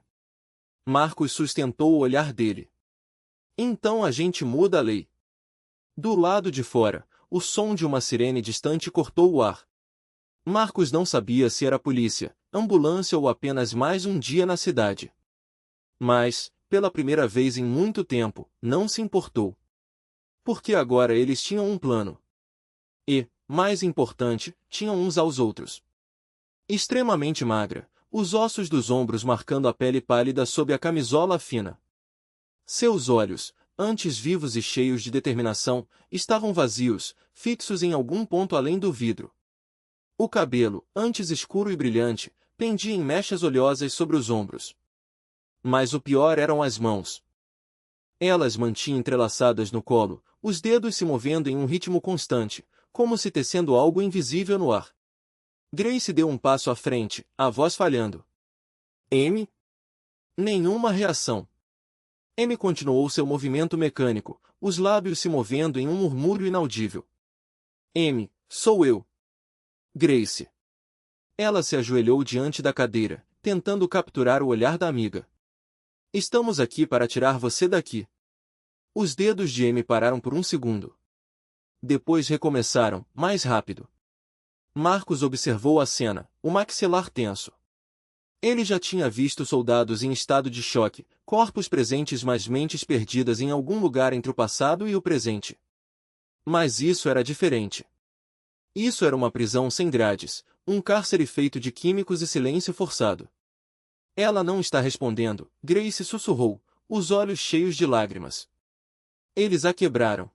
Marcos sustentou o olhar dele. Então a gente muda a lei. Do lado de fora, o som de uma sirene distante cortou o ar. Marcos não sabia se era polícia, ambulância ou apenas mais um dia na cidade. Mas, pela primeira vez em muito tempo, não se importou. Porque agora eles tinham um plano. E, mais importante, tinham uns aos outros. Extremamente magra, os ossos dos ombros marcando a pele pálida sob a camisola fina. Seus olhos, antes vivos e cheios de determinação, estavam vazios, fixos em algum ponto além do vidro. O cabelo, antes escuro e brilhante, pendia em mechas oleosas sobre os ombros. Mas o pior eram as mãos. Elas mantinham entrelaçadas no colo, os dedos se movendo em um ritmo constante, como se tecendo algo invisível no ar. Grace deu um passo à frente, a voz falhando. Amy? Nenhuma reação. Amy continuou seu movimento mecânico, os lábios se movendo em um murmúrio inaudível. Amy, sou eu. Grace. Ela se ajoelhou diante da cadeira, tentando capturar o olhar da amiga. Estamos aqui para tirar você daqui. Os dedos de Amy pararam por um segundo. Depois recomeçaram, mais rápido. Marcos observou a cena, o maxilar tenso. Ele já tinha visto soldados em estado de choque, corpos presentes mas mentes perdidas em algum lugar entre o passado e o presente. Mas isso era diferente. Isso era uma prisão sem grades, um cárcere feito de químicos e silêncio forçado. Ela não está respondendo, Grace sussurrou, os olhos cheios de lágrimas. Eles a quebraram.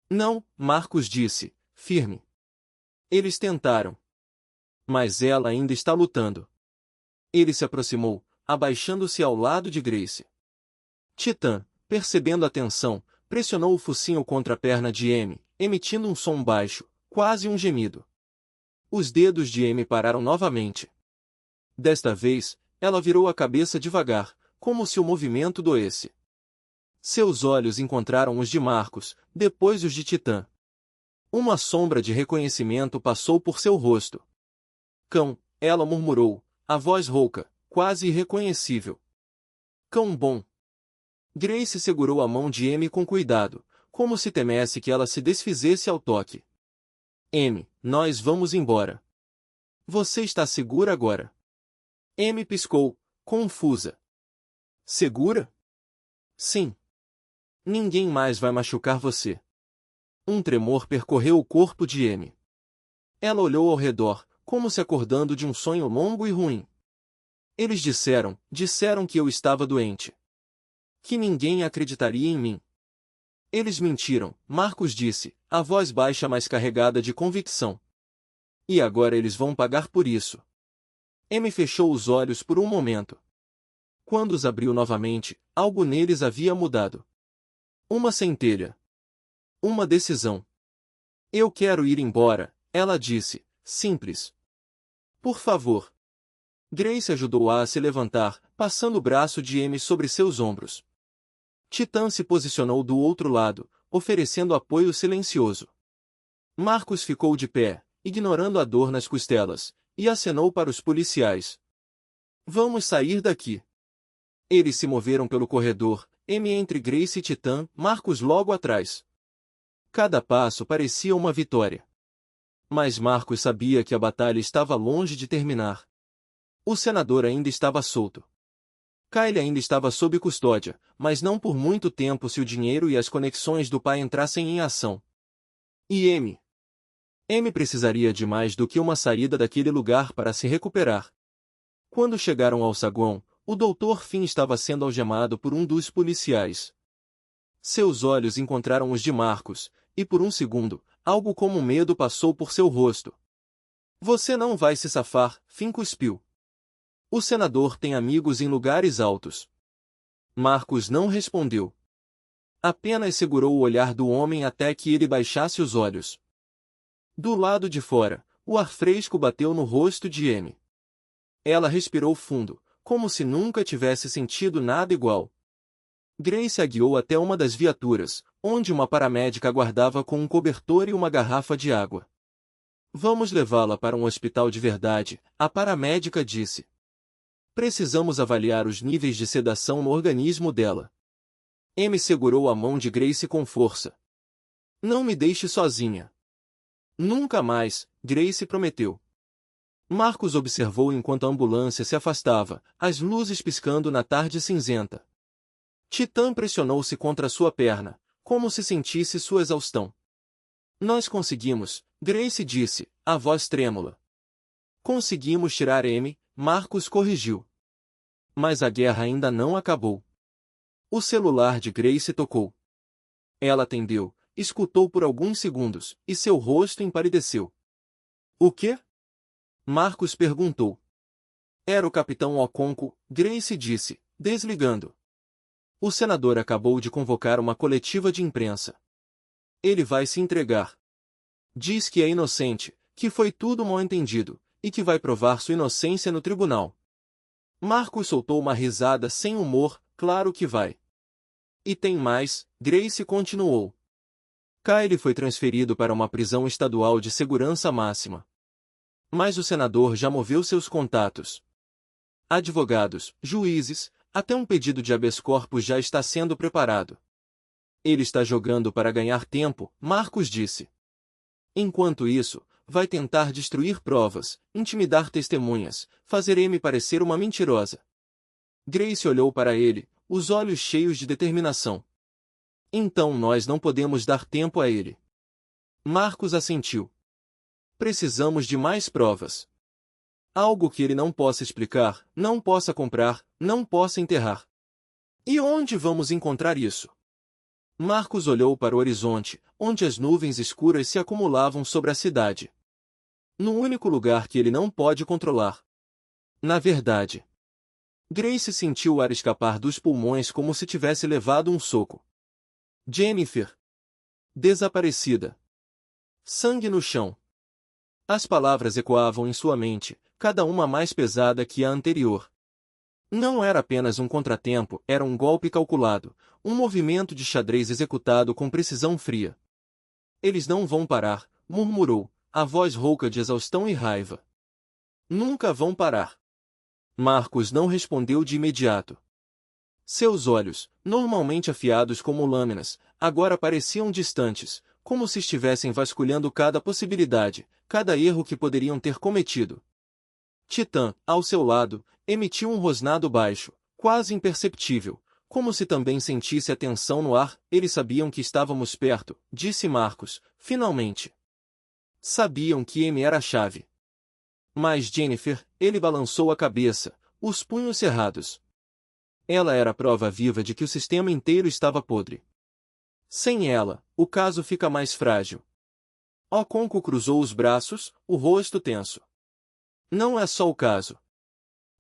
Não, Marcos disse, firme. Eles tentaram. Mas ela ainda está lutando. Ele se aproximou, abaixando-se ao lado de Grace. Titã, percebendo a tensão, pressionou o focinho contra a perna de Amy, emitindo um som baixo, quase um gemido. Os dedos de Amy pararam novamente. Desta vez, ela virou a cabeça devagar, como se o movimento doesse. Seus olhos encontraram os de Marcos, depois os de Titã. Uma sombra de reconhecimento passou por seu rosto. Cão, ela murmurou, a voz rouca, quase irreconhecível. Cão bom. Grace segurou a mão de Amy com cuidado, como se temesse que ela se desfizesse ao toque. Amy, nós vamos embora. Você está segura agora? Amy piscou, confusa. Segura? Sim. Ninguém mais vai machucar você. Um tremor percorreu o corpo de Amy. Ela olhou ao redor, como se acordando de um sonho longo e ruim. Eles disseram que eu estava doente. Que ninguém acreditaria em mim. Eles mentiram, Marcos disse, a voz baixa mas carregada de convicção. E agora eles vão pagar por isso. Amy fechou os olhos por um momento. Quando os abriu novamente, algo neles havia mudado. Uma centelha. Uma decisão. Eu quero ir embora, ela disse, simples. Por favor. Grace ajudou-a a se levantar, passando o braço de Amy sobre seus ombros. Titã se posicionou do outro lado, oferecendo apoio silencioso. Marcos ficou de pé, ignorando a dor nas costelas, e acenou para os policiais. Vamos sair daqui. Eles se moveram pelo corredor, Amy entre Grace e Titã, Marcos logo atrás. Cada passo parecia uma vitória. Mas Marcos sabia que a batalha estava longe de terminar. O senador ainda estava solto. Kyle ainda estava sob custódia, mas não por muito tempo se o dinheiro e as conexões do pai entrassem em ação. E M precisaria de mais do que uma saída daquele lugar para se recuperar. Quando chegaram ao saguão, o Dr. Finn estava sendo algemado por um dos policiais. Seus olhos encontraram os de Marcos, e por um segundo, algo como medo passou por seu rosto. Você não vai se safar, Finn cuspiu. O senador tem amigos em lugares altos. Marcos não respondeu. Apenas segurou o olhar do homem até que ele baixasse os olhos. Do lado de fora, o ar fresco bateu no rosto de M. Ela respirou fundo, como se nunca tivesse sentido nada igual. Grace a guiou até uma das viaturas, onde uma paramédica aguardava com um cobertor e uma garrafa de água. Vamos levá-la para um hospital de verdade, a paramédica disse. Precisamos avaliar os níveis de sedação no organismo dela. M segurou a mão de Grace com força. Não me deixe sozinha. Nunca mais, Grace prometeu. Marcos observou enquanto a ambulância se afastava, as luzes piscando na tarde cinzenta. Titã pressionou-se contra sua perna, como se sentisse sua exaustão. Nós conseguimos, Grace disse, a voz trêmula. Conseguimos tirar M, Marcos corrigiu. Mas a guerra ainda não acabou. O celular de Grace tocou. Ela atendeu, escutou por alguns segundos, e seu rosto empalideceu. O quê? Marcos perguntou. Era o capitão Oconco, Grace disse, desligando. O senador acabou de convocar uma coletiva de imprensa. Ele vai se entregar. Diz que é inocente, que foi tudo mal-entendido, e que vai provar sua inocência no tribunal. Marcos soltou uma risada sem humor, claro que vai. E tem mais, Grace continuou. Kyle foi transferido para uma prisão estadual de segurança máxima. Mas o senador já moveu seus contatos. Advogados, juízes, até um pedido de habeas corpus já está sendo preparado. Ele está jogando para ganhar tempo, Marcos disse. Enquanto isso, vai tentar destruir provas, intimidar testemunhas, fazer M parecer uma mentirosa. Grace olhou para ele, os olhos cheios de determinação. Então nós não podemos dar tempo a ele. Marcos assentiu. Precisamos de mais provas. Algo que ele não possa explicar, não possa comprar, não possa enterrar. E onde vamos encontrar isso? Marcos olhou para o horizonte, onde as nuvens escuras se acumulavam sobre a cidade. No único lugar que ele não pode controlar. Na verdade. Grace sentiu o ar escapar dos pulmões como se tivesse levado um soco. Jennifer. Desaparecida. Sangue no chão. As palavras ecoavam em sua mente, cada uma mais pesada que a anterior. Não era apenas um contratempo, era um golpe calculado, um movimento de xadrez executado com precisão fria. Eles não vão parar, murmurou, a voz rouca de exaustão e raiva. Nunca vão parar. Marcos não respondeu de imediato. Seus olhos, normalmente afiados como lâminas, agora pareciam distantes, como se estivessem vasculhando cada possibilidade, cada erro que poderiam ter cometido. Titã, ao seu lado, emitiu um rosnado baixo, quase imperceptível, como se também sentisse a tensão no ar. Eles sabiam que estávamos perto, disse Marcos, finalmente. Sabiam que M era a chave. Mas Jennifer, ele balançou a cabeça, os punhos cerrados. Ela era a prova viva de que o sistema inteiro estava podre. Sem ela, o caso fica mais frágil. Oconco cruzou os braços, o rosto tenso. Não é só o caso.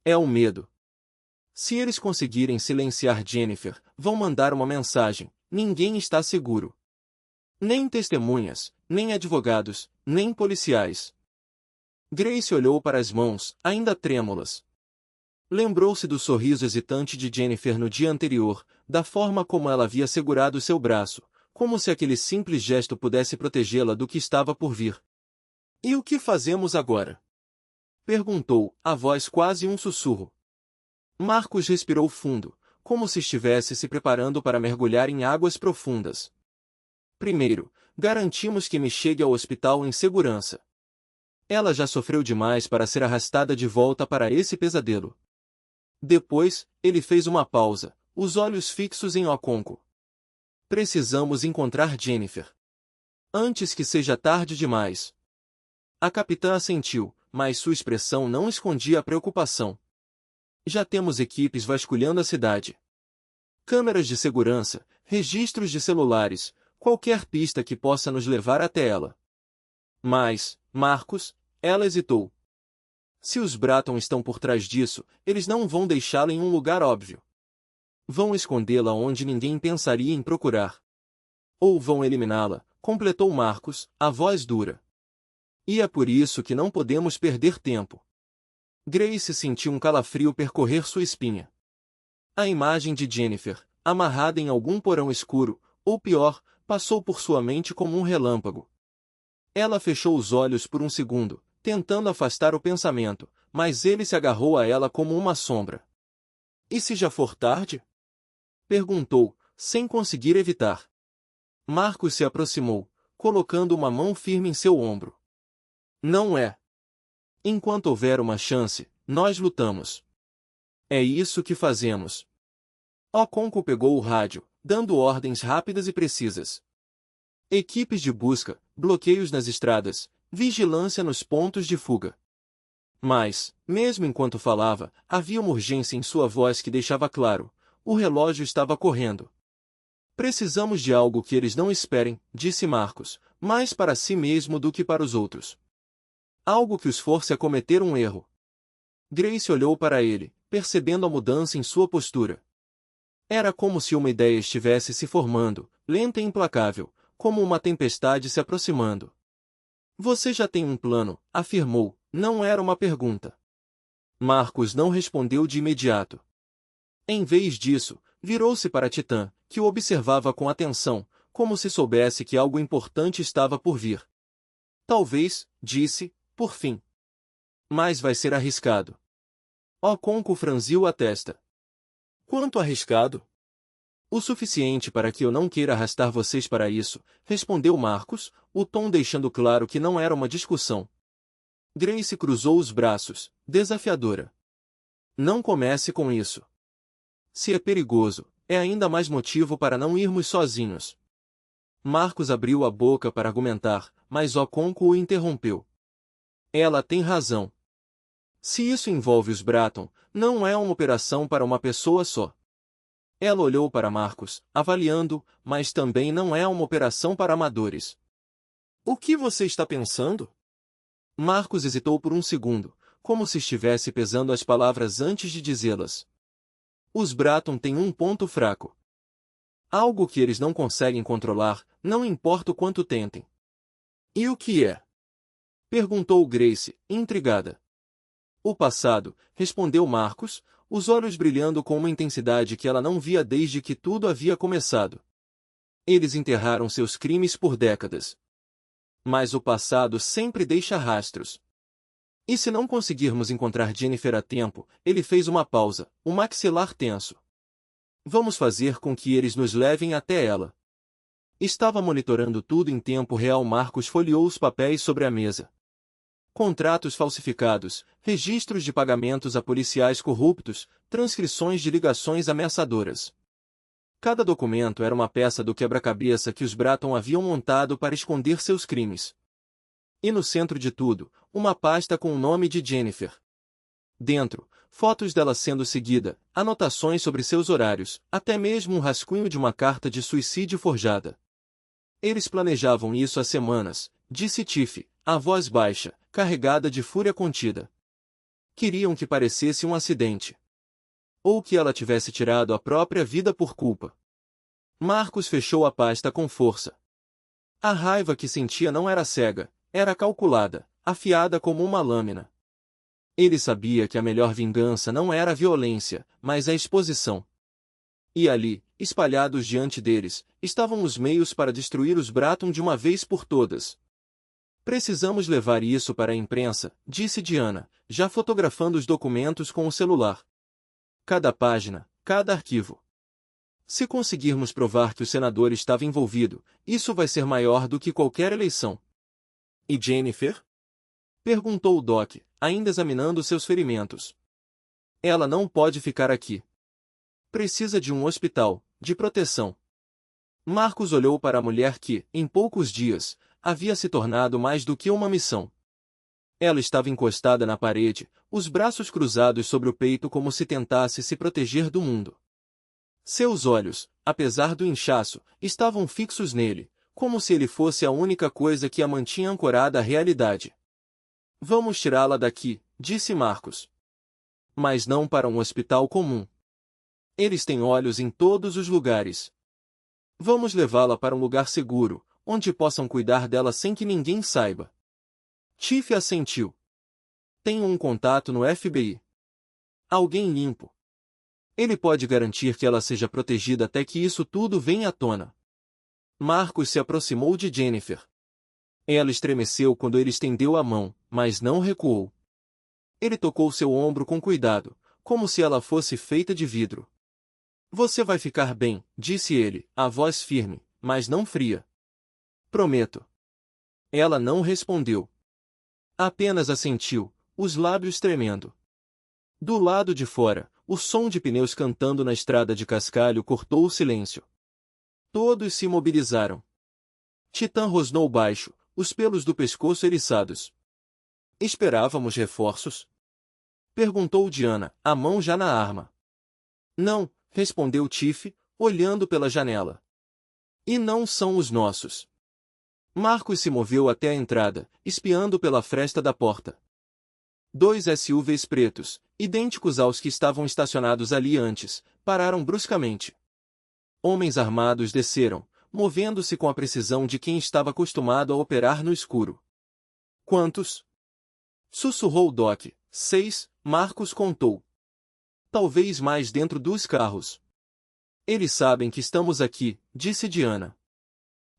É o medo. Se eles conseguirem silenciar Jennifer, vão mandar uma mensagem: ninguém está seguro. Nem testemunhas, nem advogados, nem policiais. Grace olhou para as mãos, ainda trêmulas. Lembrou-se do sorriso hesitante de Jennifer no dia anterior, da forma como ela havia segurado seu braço, como se aquele simples gesto pudesse protegê-la do que estava por vir. E o que fazemos agora? Perguntou, a voz quase um sussurro. Marcos respirou fundo, como se estivesse se preparando para mergulhar em águas profundas. Primeiro, garantimos que me chegue ao hospital em segurança. Ela já sofreu demais para ser arrastada de volta para esse pesadelo. Depois, ele fez uma pausa, os olhos fixos em Okonkwo. Precisamos encontrar Jennifer. Antes que seja tarde demais. A capitã assentiu, mas sua expressão não escondia a preocupação. Já temos equipes vasculhando a cidade. Câmeras de segurança, registros de celulares, qualquer pista que possa nos levar até ela. Mas, Marcos, ela hesitou. Se os Bratton estão por trás disso, eles não vão deixá-la em um lugar óbvio. Vão escondê-la onde ninguém pensaria em procurar. Ou vão eliminá-la, completou Marcos, a voz dura. E é por isso que não podemos perder tempo. Grace sentiu um calafrio percorrer sua espinha. A imagem de Jennifer, amarrada em algum porão escuro, ou pior, passou por sua mente como um relâmpago. Ela fechou os olhos por um segundo, tentando afastar o pensamento, mas ele se agarrou a ela como uma sombra. E se já for tarde? Perguntou, sem conseguir evitar. Marcos se aproximou, colocando uma mão firme em seu ombro. Não é. Enquanto houver uma chance, nós lutamos. É isso que fazemos. Okonkwo pegou o rádio, dando ordens rápidas e precisas. Equipes de busca, bloqueios nas estradas, vigilância nos pontos de fuga. Mas, mesmo enquanto falava, havia uma urgência em sua voz que deixava claro, o relógio estava correndo. Precisamos de algo que eles não esperem, disse Marcos, mais para si mesmo do que para os outros. Algo que os force a cometer um erro. Grace olhou para ele, percebendo a mudança em sua postura. Era como se uma ideia estivesse se formando, lenta e implacável, como uma tempestade se aproximando. Você já tem um plano, afirmou, não era uma pergunta. Marcos não respondeu de imediato. Em vez disso, virou-se para Titã, que o observava com atenção, como se soubesse que algo importante estava por vir. Talvez, disse, por fim. Mas vai ser arriscado. Okonkwo franziu a testa. Quanto arriscado? O suficiente para que eu não queira arrastar vocês para isso, respondeu Marcos, o tom deixando claro que não era uma discussão. Grace cruzou os braços, desafiadora. Não comece com isso. Se é perigoso, é ainda mais motivo para não irmos sozinhos. Marcos abriu a boca para argumentar, mas Okonkwo o interrompeu. Ela tem razão. Se isso envolve os Bratton, não é uma operação para uma pessoa só. Ela olhou para Marcos, avaliando, mas também não é uma operação para amadores. O que você está pensando? Marcos hesitou por um segundo, como se estivesse pesando as palavras antes de dizê-las. Os Bratton têm um ponto fraco. Algo que eles não conseguem controlar, não importa o quanto tentem. E o que é? Perguntou Grace, intrigada. O passado, respondeu Marcos, os olhos brilhando com uma intensidade que ela não via desde que tudo havia começado. Eles enterraram seus crimes por décadas. Mas o passado sempre deixa rastros. E se não conseguirmos encontrar Jennifer a tempo, ele fez uma pausa, o maxilar tenso. Vamos fazer com que eles nos levem até ela. Estava monitorando tudo em tempo real. Marcos folheou os papéis sobre a mesa. Contratos falsificados, registros de pagamentos a policiais corruptos, transcrições de ligações ameaçadoras. Cada documento era uma peça do quebra-cabeça que os Bratton haviam montado para esconder seus crimes. E no centro de tudo, uma pasta com o nome de Jennifer. Dentro, fotos dela sendo seguida, anotações sobre seus horários, até mesmo um rascunho de uma carta de suicídio forjada. Eles planejavam isso há semanas, disse Tiff, a voz baixa, carregada de fúria contida. Queriam que parecesse um acidente. Ou que ela tivesse tirado a própria vida por culpa. Marcos fechou a pasta com força. A raiva que sentia não era cega, era calculada, afiada como uma lâmina. Ele sabia que a melhor vingança não era a violência, mas a exposição. E ali, espalhados diante deles, estavam os meios para destruir os Bratton de uma vez por todas. Precisamos levar isso para a imprensa, disse Diana, já fotografando os documentos com o celular. Cada página, cada arquivo. Se conseguirmos provar que o senador estava envolvido, isso vai ser maior do que qualquer eleição. E Jennifer? Perguntou o Doc, ainda examinando seus ferimentos. Ela não pode ficar aqui. Precisa de um hospital, de proteção. Marcos olhou para a mulher que, em poucos dias, havia se tornado mais do que uma missão. Ela estava encostada na parede, os braços cruzados sobre o peito como se tentasse se proteger do mundo. Seus olhos, apesar do inchaço, estavam fixos nele, como se ele fosse a única coisa que a mantinha ancorada à realidade. Vamos tirá-la daqui, disse Marcos. Mas não para um hospital comum. Eles têm olhos em todos os lugares. Vamos levá-la para um lugar seguro, onde possam cuidar dela sem que ninguém saiba. Tiff assentiu. Tenho um contato no FBI. Alguém limpo. Ele pode garantir que ela seja protegida até que isso tudo venha à tona. Marcos se aproximou de Jennifer. Ela estremeceu quando ele estendeu a mão, mas não recuou. Ele tocou seu ombro com cuidado, como se ela fosse feita de vidro. Você vai ficar bem, disse ele, a voz firme, mas não fria. Prometo. Ela não respondeu. Apenas assentiu, os lábios tremendo. Do lado de fora, o som de pneus cantando na estrada de cascalho cortou o silêncio. Todos se mobilizaram. Titã rosnou baixo, os pelos do pescoço eriçados. Esperávamos reforços? Perguntou Diana, a mão já na arma. Não, respondeu Tiff, olhando pela janela. E não são os nossos. Marcos se moveu até a entrada, espiando pela fresta da porta. 2 SUVs pretos, idênticos aos que estavam estacionados ali antes, pararam bruscamente. Homens armados desceram, movendo-se com a precisão de quem estava acostumado a operar no escuro. Quantos? Sussurrou Doc. 6, Marcos contou. Talvez mais dentro dos carros. Eles sabem que estamos aqui, disse Diana.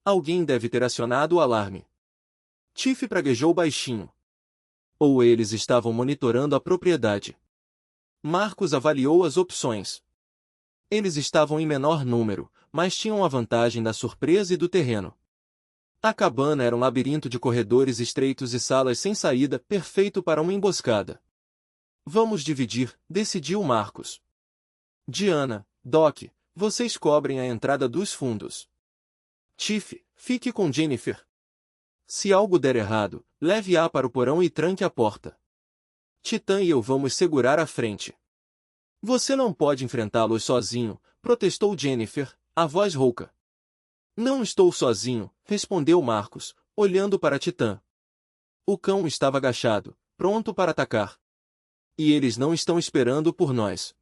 Alguém deve ter acionado o alarme. Tiff praguejou baixinho. Ou eles estavam monitorando a propriedade. Marcos avaliou as opções. Eles estavam em menor número, mas tinham a vantagem da surpresa e do terreno. A cabana era um labirinto de corredores estreitos e salas sem saída, perfeito para uma emboscada. Vamos dividir, decidiu Marcos. Diana, Doc, vocês cobrem a entrada dos fundos. Tiff, fique com Jennifer. Se algo der errado, leve-a para o porão e tranque a porta. Titã e eu vamos segurar a frente. Você não pode enfrentá-los sozinho, protestou Jennifer, a voz rouca. Não estou sozinho, respondeu Marcos, olhando para Titã. O cão estava agachado, pronto para atacar. E eles não estão esperando por nós.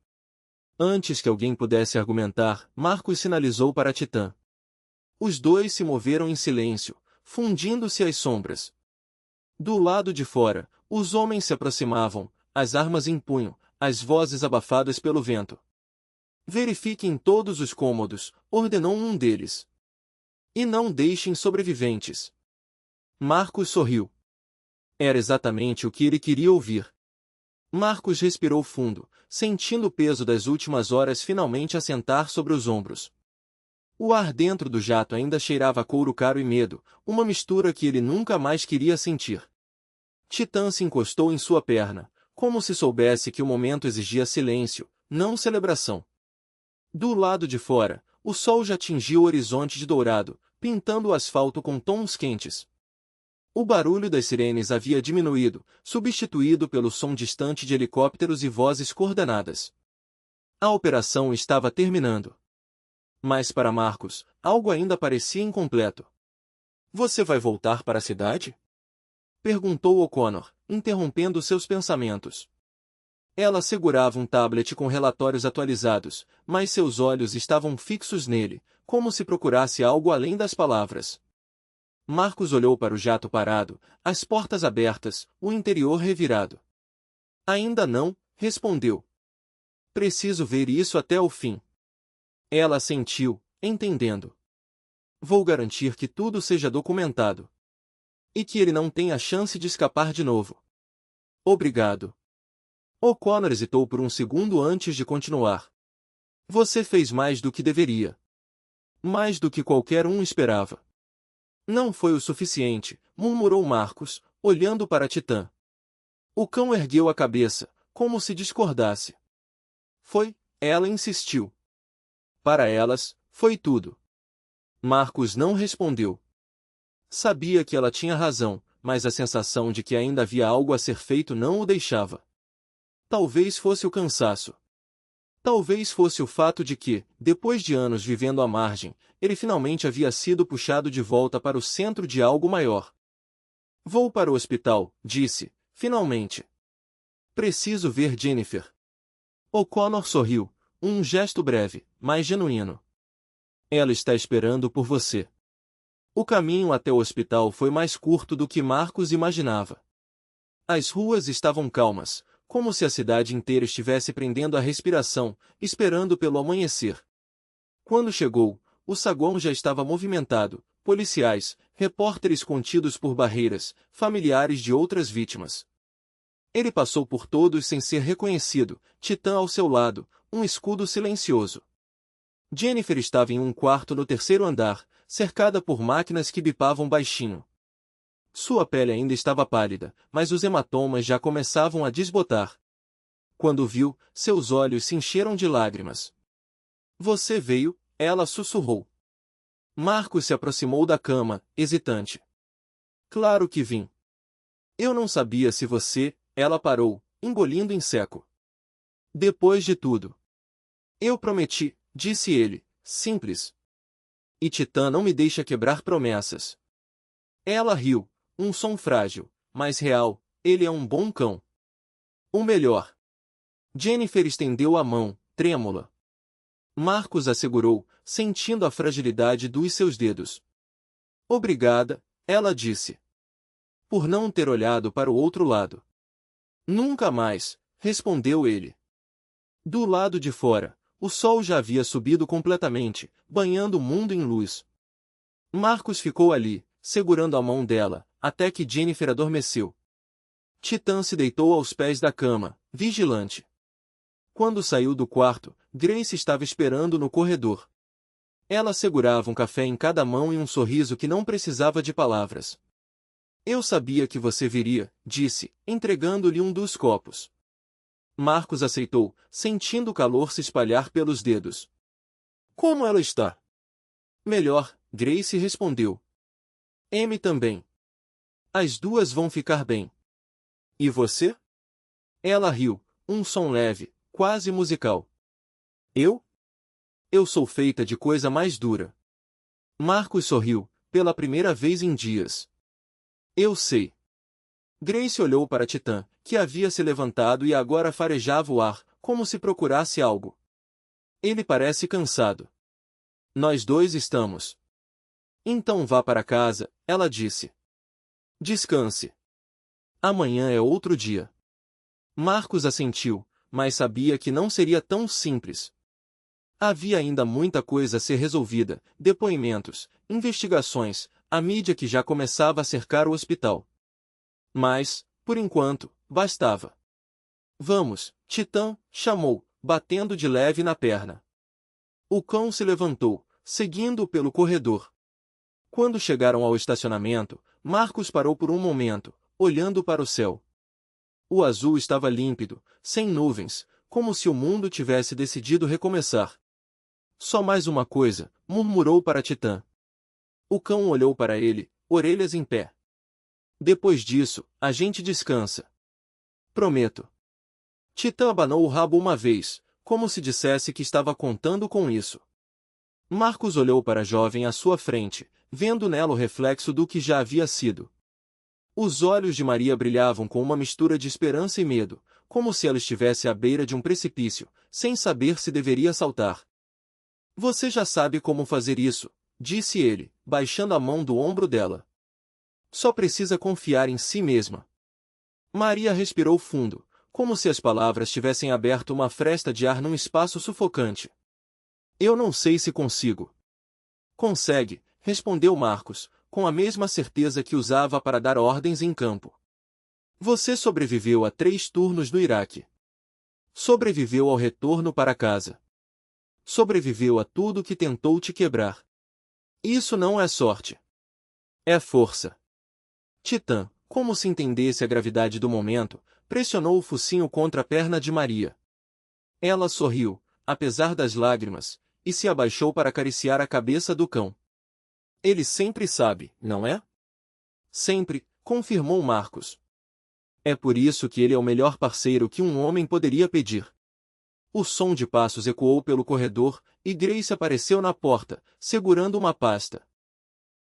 Antes que alguém pudesse argumentar, Marcos sinalizou para Titã. Os dois se moveram em silêncio, fundindo-se às sombras. Do lado de fora, os homens se aproximavam, as armas em punho, as vozes abafadas pelo vento. Verifiquem todos os cômodos, ordenou um deles. E não deixem sobreviventes. Marcos sorriu. Era exatamente o que ele queria ouvir. Marcos respirou fundo, sentindo o peso das últimas horas finalmente assentar sobre os ombros. O ar dentro do jato ainda cheirava a couro caro e medo, uma mistura que ele nunca mais queria sentir. Titã se encostou em sua perna, como se soubesse que o momento exigia silêncio, não celebração. Do lado de fora, o sol já tingiu o horizonte de dourado, pintando o asfalto com tons quentes. O barulho das sirenes havia diminuído, substituído pelo som distante de helicópteros e vozes coordenadas. A operação estava terminando. Mas para Marcos, algo ainda parecia incompleto. Você vai voltar para a cidade? Perguntou O'Connor, interrompendo seus pensamentos. Ela segurava um tablet com relatórios atualizados, mas seus olhos estavam fixos nele, como se procurasse algo além das palavras. Marcos olhou para o jato parado, as portas abertas, o interior revirado. Ainda não, respondeu. Preciso ver isso até o fim. Ela assentiu, entendendo. Vou garantir que tudo seja documentado. E que ele não tenha chance de escapar de novo. Obrigado. O'Connor hesitou por um segundo antes de continuar. Você fez mais do que deveria. Mais do que qualquer um esperava. Não foi o suficiente, murmurou Marcos, olhando para Titã. O cão ergueu a cabeça, como se discordasse. Foi, ela insistiu. Para elas, foi tudo. Marcos não respondeu. Sabia que ela tinha razão, mas a sensação de que ainda havia algo a ser feito não o deixava. Talvez fosse o cansaço. Talvez fosse o fato de que, depois de anos vivendo à margem, ele finalmente havia sido puxado de volta para o centro de algo maior. Vou para o hospital, disse, finalmente. Preciso ver Jennifer. O'Connor sorriu, um gesto breve, mas genuíno. Ela está esperando por você. O caminho até o hospital foi mais curto do que Marcos imaginava. As ruas estavam calmas, como se a cidade inteira estivesse prendendo a respiração, esperando pelo amanhecer. Quando chegou, o saguão já estava movimentado, policiais, repórteres contidos por barreiras, familiares de outras vítimas. Ele passou por todos sem ser reconhecido, Titã ao seu lado, um escudo silencioso. Jennifer estava em um quarto no terceiro andar, cercada por máquinas que bipavam baixinho. Sua pele ainda estava pálida, mas os hematomas já começavam a desbotar. Quando o viu, seus olhos se encheram de lágrimas. Você veio, ela sussurrou. Marcos se aproximou da cama, hesitante. Claro que vim. Eu não sabia se você... Ela parou, engolindo em seco. Depois de tudo. Eu prometi, disse ele, simples. E Titã não me deixa quebrar promessas. Ela riu, um som frágil, mas real, ele é um bom cão. O melhor. Jennifer estendeu a mão, trêmula. Marcos a segurou, sentindo a fragilidade dos seus dedos. Obrigada, ela disse. Por não ter olhado para o outro lado. Nunca mais, respondeu ele. Do lado de fora, o sol já havia subido completamente, banhando o mundo em luz. Marcos ficou ali, segurando a mão dela, até que Jennifer adormeceu. Titã se deitou aos pés da cama, vigilante. Quando saiu do quarto, Grace estava esperando no corredor. Ela segurava um café em cada mão e um sorriso que não precisava de palavras. Eu sabia que você viria, disse, entregando-lhe um dos copos. Marcos aceitou, sentindo o calor se espalhar pelos dedos. Como ela está? Melhor, Grace respondeu. Amy também. As duas vão ficar bem. E você? Ela riu, um som leve, quase musical. Eu? Eu sou feita de coisa mais dura. Marcos sorriu, pela primeira vez em dias. Eu sei. Grace olhou para Titã, que havia se levantado e agora farejava o ar, como se procurasse algo. Ele parece cansado. Nós dois estamos. Então vá para casa, ela disse. Descanse. Amanhã é outro dia. Marcos assentiu, mas sabia que não seria tão simples. Havia ainda muita coisa a ser resolvida, depoimentos, investigações, a mídia que já começava a cercar o hospital. Mas, por enquanto, bastava. Vamos, Titã, chamou, batendo de leve na perna. O cão se levantou, seguindo-o pelo corredor. Quando chegaram ao estacionamento, Marcos parou por um momento, olhando para o céu. O azul estava límpido, sem nuvens, como se o mundo tivesse decidido recomeçar. Só mais uma coisa, murmurou para Titã. O cão olhou para ele, orelhas em pé. Depois disso, a gente descansa. Prometo. Titã abanou o rabo uma vez, como se dissesse que estava contando com isso. Marcos olhou para a jovem à sua frente, vendo nela o reflexo do que já havia sido. Os olhos de Maria brilhavam com uma mistura de esperança e medo, como se ela estivesse à beira de um precipício, sem saber se deveria saltar. Você já sabe como fazer isso, disse ele, baixando a mão do ombro dela. Só precisa confiar em si mesma. Maria respirou fundo, como se as palavras tivessem aberto uma fresta de ar num espaço sufocante. Eu não sei se consigo. Consegue, respondeu Marcos, com a mesma certeza que usava para dar ordens em campo. Você sobreviveu a 3 turnos no Iraque. Sobreviveu ao retorno para casa. Sobreviveu a tudo que tentou te quebrar. Isso não é sorte. É força. Titã, Como se entendesse a gravidade do momento, pressionou o focinho contra a perna de Maria. Ela sorriu, apesar das lágrimas, e se abaixou para acariciar a cabeça do cão. Ele sempre sabe, não é? Sempre, confirmou Marcos. É por isso que ele é o melhor parceiro que um homem poderia pedir. O som de passos ecoou pelo corredor, e Grace apareceu na porta, segurando uma pasta.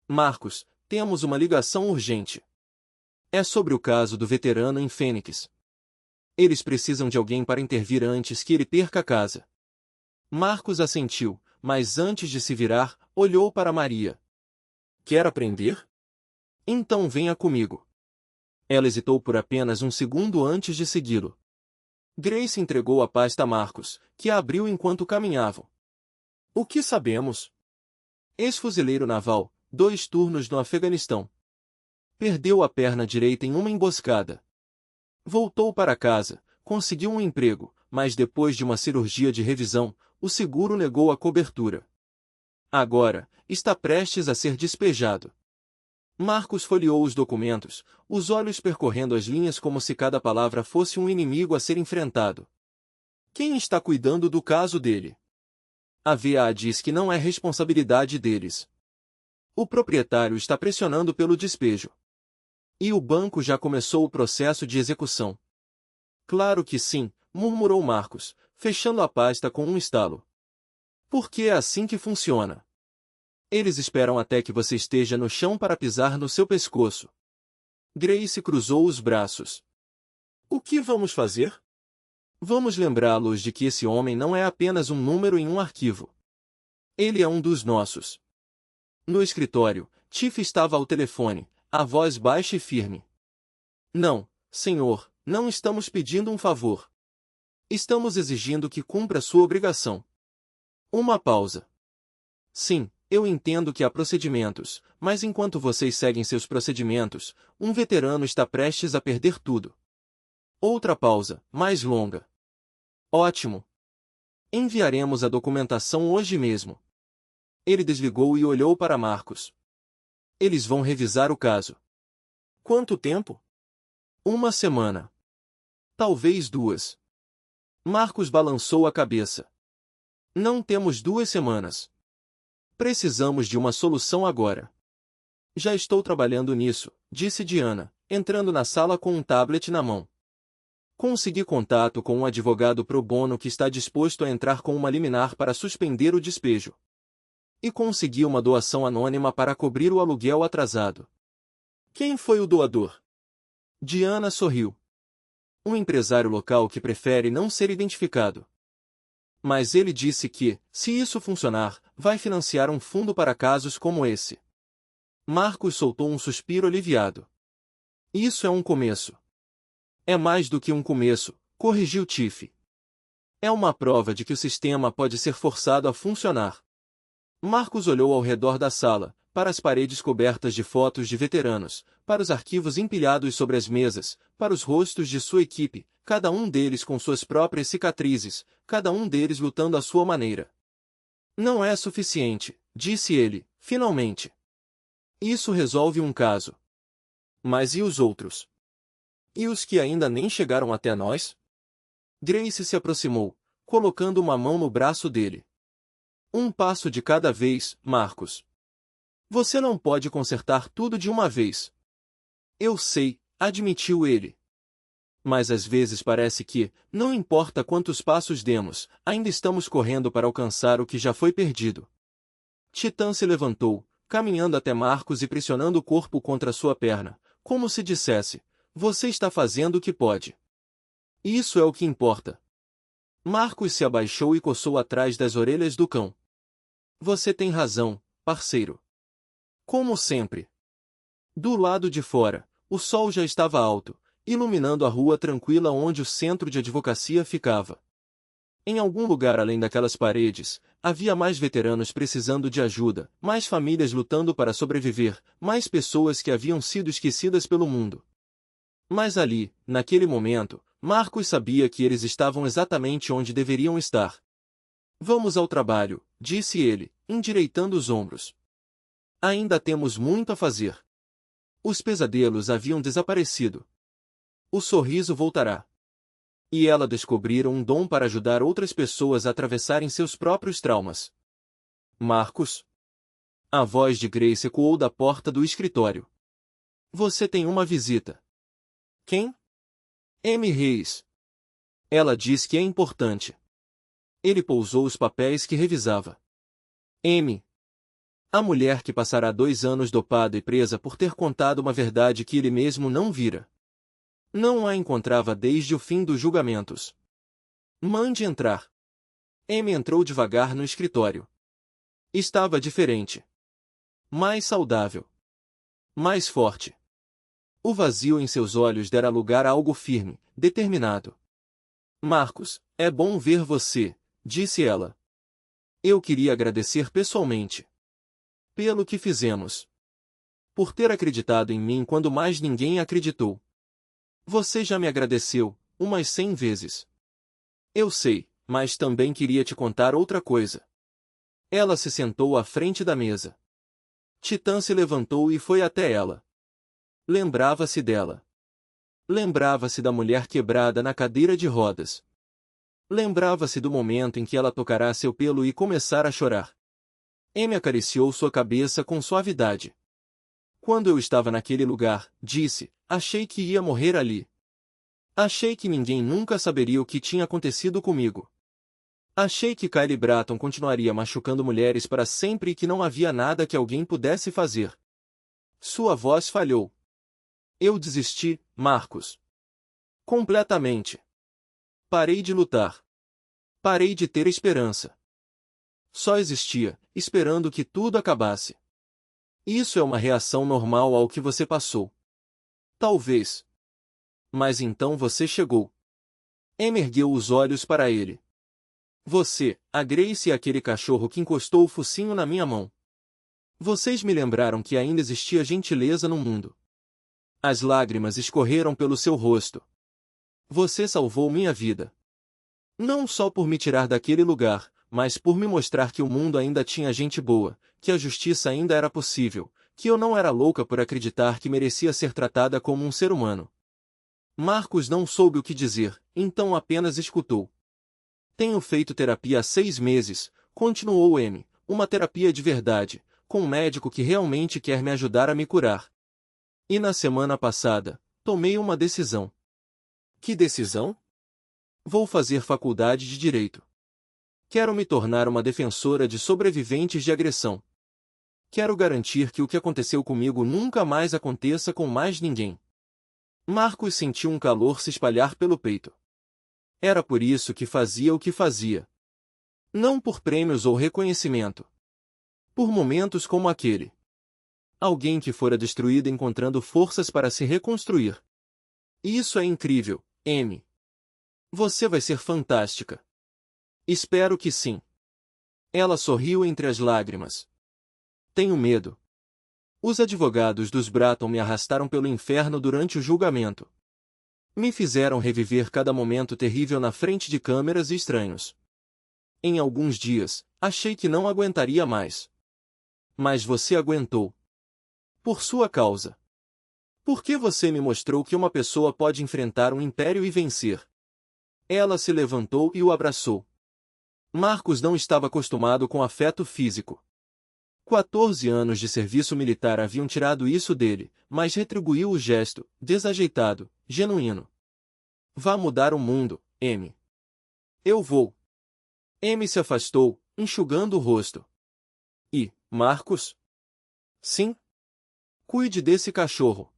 Marcos, temos uma ligação urgente. É sobre o caso do veterano em Fênix. Eles precisam de alguém para intervir antes que ele perca a casa. Marcos assentiu, mas antes de se virar, olhou para Maria. Quer aprender? Então venha comigo. Ela hesitou por apenas um segundo antes de segui-lo. Grace entregou a pasta a Marcos, que a abriu enquanto caminhavam. O que sabemos? Ex-fuzileiro naval, 2 turnos no Afeganistão. Perdeu a perna direita em uma emboscada. Voltou para casa, conseguiu um emprego, mas depois de uma cirurgia de revisão, o seguro negou a cobertura. Agora, está prestes a ser despejado. Marcos folheou os documentos, os olhos percorrendo as linhas como se cada palavra fosse um inimigo a ser enfrentado. Quem está cuidando do caso dele? A VA diz que não é responsabilidade deles. O proprietário está pressionando pelo despejo. E o banco já começou o processo de execução. Claro que sim, murmurou Marcos, fechando a pasta com um estalo. Porque é assim que funciona. Eles esperam até que você esteja no chão para pisar no seu pescoço. Grace cruzou os braços. O que vamos fazer? Vamos lembrá-los de que esse homem não é apenas um número em um arquivo. Ele é um dos nossos. No escritório, Tiff estava ao telefone, a voz baixa e firme. Não, senhor, não estamos pedindo um favor. Estamos exigindo que cumpra sua obrigação. Uma pausa. Sim, eu entendo que há procedimentos, mas enquanto vocês seguem seus procedimentos, um veterano está prestes a perder tudo. Outra pausa, mais longa. Ótimo. Enviaremos a documentação hoje mesmo. Ele desligou e olhou para Marcos. Eles vão revisar o caso. Quanto tempo? 1 semana. Talvez 2. Marcos balançou a cabeça. Não temos 2 semanas. Precisamos de uma solução agora. Já estou trabalhando nisso, disse Diana, entrando na sala com um tablet na mão. Consegui contato com um advogado pro bono que está disposto a entrar com uma liminar para suspender o despejo. E consegui uma doação anônima para cobrir o aluguel atrasado. Quem foi o doador? Diana sorriu. Um empresário local que prefere não ser identificado. Mas ele disse que, se isso funcionar, vai financiar um fundo para casos como esse. Marcos soltou um suspiro aliviado. Isso é um começo. É mais do que um começo, corrigiu Tiff. É uma prova de que o sistema pode ser forçado a funcionar. Marcos olhou ao redor da sala, para as paredes cobertas de fotos de veteranos, para os arquivos empilhados sobre as mesas, para os rostos de sua equipe, cada um deles com suas próprias cicatrizes, cada um deles lutando à sua maneira. Não é suficiente, disse ele, finalmente. Isso resolve um caso. Mas e os outros? E os que ainda nem chegaram até nós? Grace se aproximou, colocando uma mão no braço dele. Um passo de cada vez, Marcos. Você não pode consertar tudo de uma vez. Eu sei, admitiu ele. Mas às vezes parece que, não importa quantos passos demos, ainda estamos correndo para alcançar o que já foi perdido. Titã se levantou, caminhando até Marcos e pressionando o corpo contra sua perna, como se dissesse, você está fazendo o que pode. Isso é o que importa. Marcos se abaixou e coçou atrás das orelhas do cão. Você tem razão, parceiro. Como sempre. Do lado de fora, o sol já estava alto, iluminando a rua tranquila onde o centro de advocacia ficava. Em algum lugar além daquelas paredes, havia mais veteranos precisando de ajuda, mais famílias lutando para sobreviver, mais pessoas que haviam sido esquecidas pelo mundo. Mas ali, naquele momento, Marcos sabia que eles estavam exatamente onde deveriam estar. Vamos ao trabalho, disse ele, endireitando os ombros. Ainda temos muito a fazer. Os pesadelos haviam desaparecido. O sorriso voltará. E ela descobriram um dom para ajudar outras pessoas a atravessarem seus próprios traumas. Marcos? A voz de Grace ecoou da porta do escritório. Você tem uma visita. Quem? M. Reis. Ela diz que é importante. Ele pousou os papéis que revisava. M. A mulher que passará 2 anos dopada e presa por ter contado uma verdade que ele mesmo não vira. Não a encontrava desde o fim dos julgamentos. Mande entrar. M entrou devagar no escritório. Estava diferente. Mais saudável. Mais forte. O vazio em seus olhos dera lugar a algo firme, determinado. Marcos, é bom ver você, disse ela. Eu queria agradecer pessoalmente. Pelo que fizemos. Por ter acreditado em mim quando mais ninguém acreditou. Você já me agradeceu, umas 100 vezes. Eu sei, mas também queria te contar outra coisa. Ela se sentou à frente da mesa. Titã se levantou e foi até ela. Lembrava-se dela. Lembrava-se da mulher quebrada na cadeira de rodas. Lembrava-se do momento em que ela tocará seu pelo e começar a chorar. M acariciou sua cabeça com suavidade. Quando eu estava naquele lugar, disse, achei que ia morrer ali. Achei que ninguém nunca saberia o que tinha acontecido comigo. Achei que Kylie Bratton continuaria machucando mulheres para sempre e que não havia nada que alguém pudesse fazer. Sua voz falhou. Eu desisti, Marcos. Completamente. Parei de lutar. Parei de ter esperança. Só existia, esperando que tudo acabasse. Isso é uma reação normal ao que você passou. Talvez. Mas então você chegou. M ergueu os olhos para ele. Você, a Grace e aquele cachorro que encostou o focinho na minha mão. Vocês me lembraram que ainda existia gentileza no mundo. As lágrimas escorreram pelo seu rosto. Você salvou minha vida. Não só por me tirar daquele lugar, mas por me mostrar que o mundo ainda tinha gente boa, que a justiça ainda era possível, que eu não era louca por acreditar que merecia ser tratada como um ser humano. Marcos não soube o que dizer, então apenas escutou. Tenho feito terapia há 6 meses, continuou M, uma terapia de verdade, com um médico que realmente quer me ajudar a me curar. E na semana passada, tomei uma decisão. Que decisão? Vou fazer faculdade de Direito. Quero me tornar uma defensora de sobreviventes de agressão. Quero garantir que o que aconteceu comigo nunca mais aconteça com mais ninguém. Marcos sentiu um calor se espalhar pelo peito. Era por isso que fazia o que fazia. Não por prêmios ou reconhecimento. Por momentos como aquele. Alguém que fora destruído encontrando forças para se reconstruir. Isso é incrível, M. Você vai ser fantástica. Espero que sim. Ela sorriu entre as lágrimas. Tenho medo. Os advogados dos Bratton me arrastaram pelo inferno durante o julgamento. Me fizeram reviver cada momento terrível na frente de câmeras e estranhos. Em alguns dias, achei que não aguentaria mais. Mas você aguentou. Por sua causa. Porque você me mostrou que uma pessoa pode enfrentar um império e vencer. Ela se levantou e o abraçou. Marcos não estava acostumado com afeto físico. 14 anos de serviço militar haviam tirado isso dele, mas retribuiu o gesto, desajeitado, genuíno. Vá mudar o mundo, M. Eu vou. M se afastou, enxugando o rosto. E, Marcos? Sim? Cuide desse cachorro.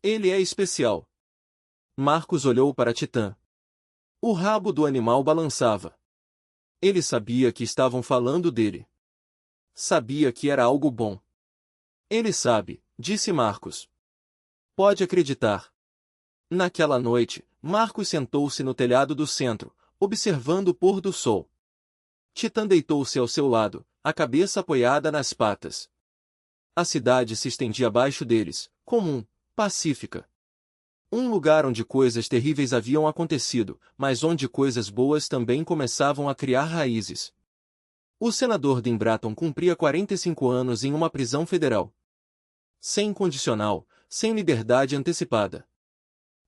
Ele é especial. Marcos olhou para Titã. O rabo do animal balançava. Ele sabia que estavam falando dele. Sabia que era algo bom. Ele sabe, disse Marcos. Pode acreditar. Naquela noite, Marcos sentou-se no telhado do centro, observando o pôr do sol. Titã deitou-se ao seu lado, a cabeça apoiada nas patas. A cidade se estendia abaixo deles, comum, pacífica. Um lugar onde coisas terríveis haviam acontecido, mas onde coisas boas também começavam a criar raízes. O senador Dean Bratton cumpria 45 anos em uma prisão federal. Sem condicional, sem liberdade antecipada.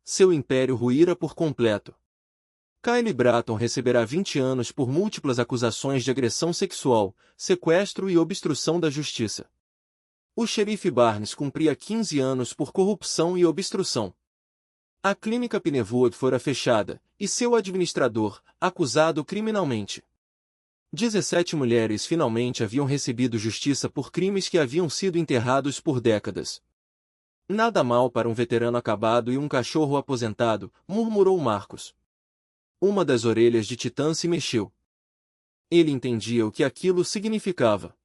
Seu império ruíra por completo. Kyle Bratton receberá 20 anos por múltiplas acusações de agressão sexual, sequestro e obstrução da justiça. O xerife Barnes cumpria 15 anos por corrupção e obstrução. A clínica Pinewood fora fechada, e seu administrador, acusado criminalmente. 17 mulheres finalmente haviam recebido justiça por crimes que haviam sido enterrados por décadas. Nada mal para um veterano acabado e um cachorro aposentado, murmurou Marcus. Uma das orelhas de Titã se mexeu. Ele entendia o que aquilo significava.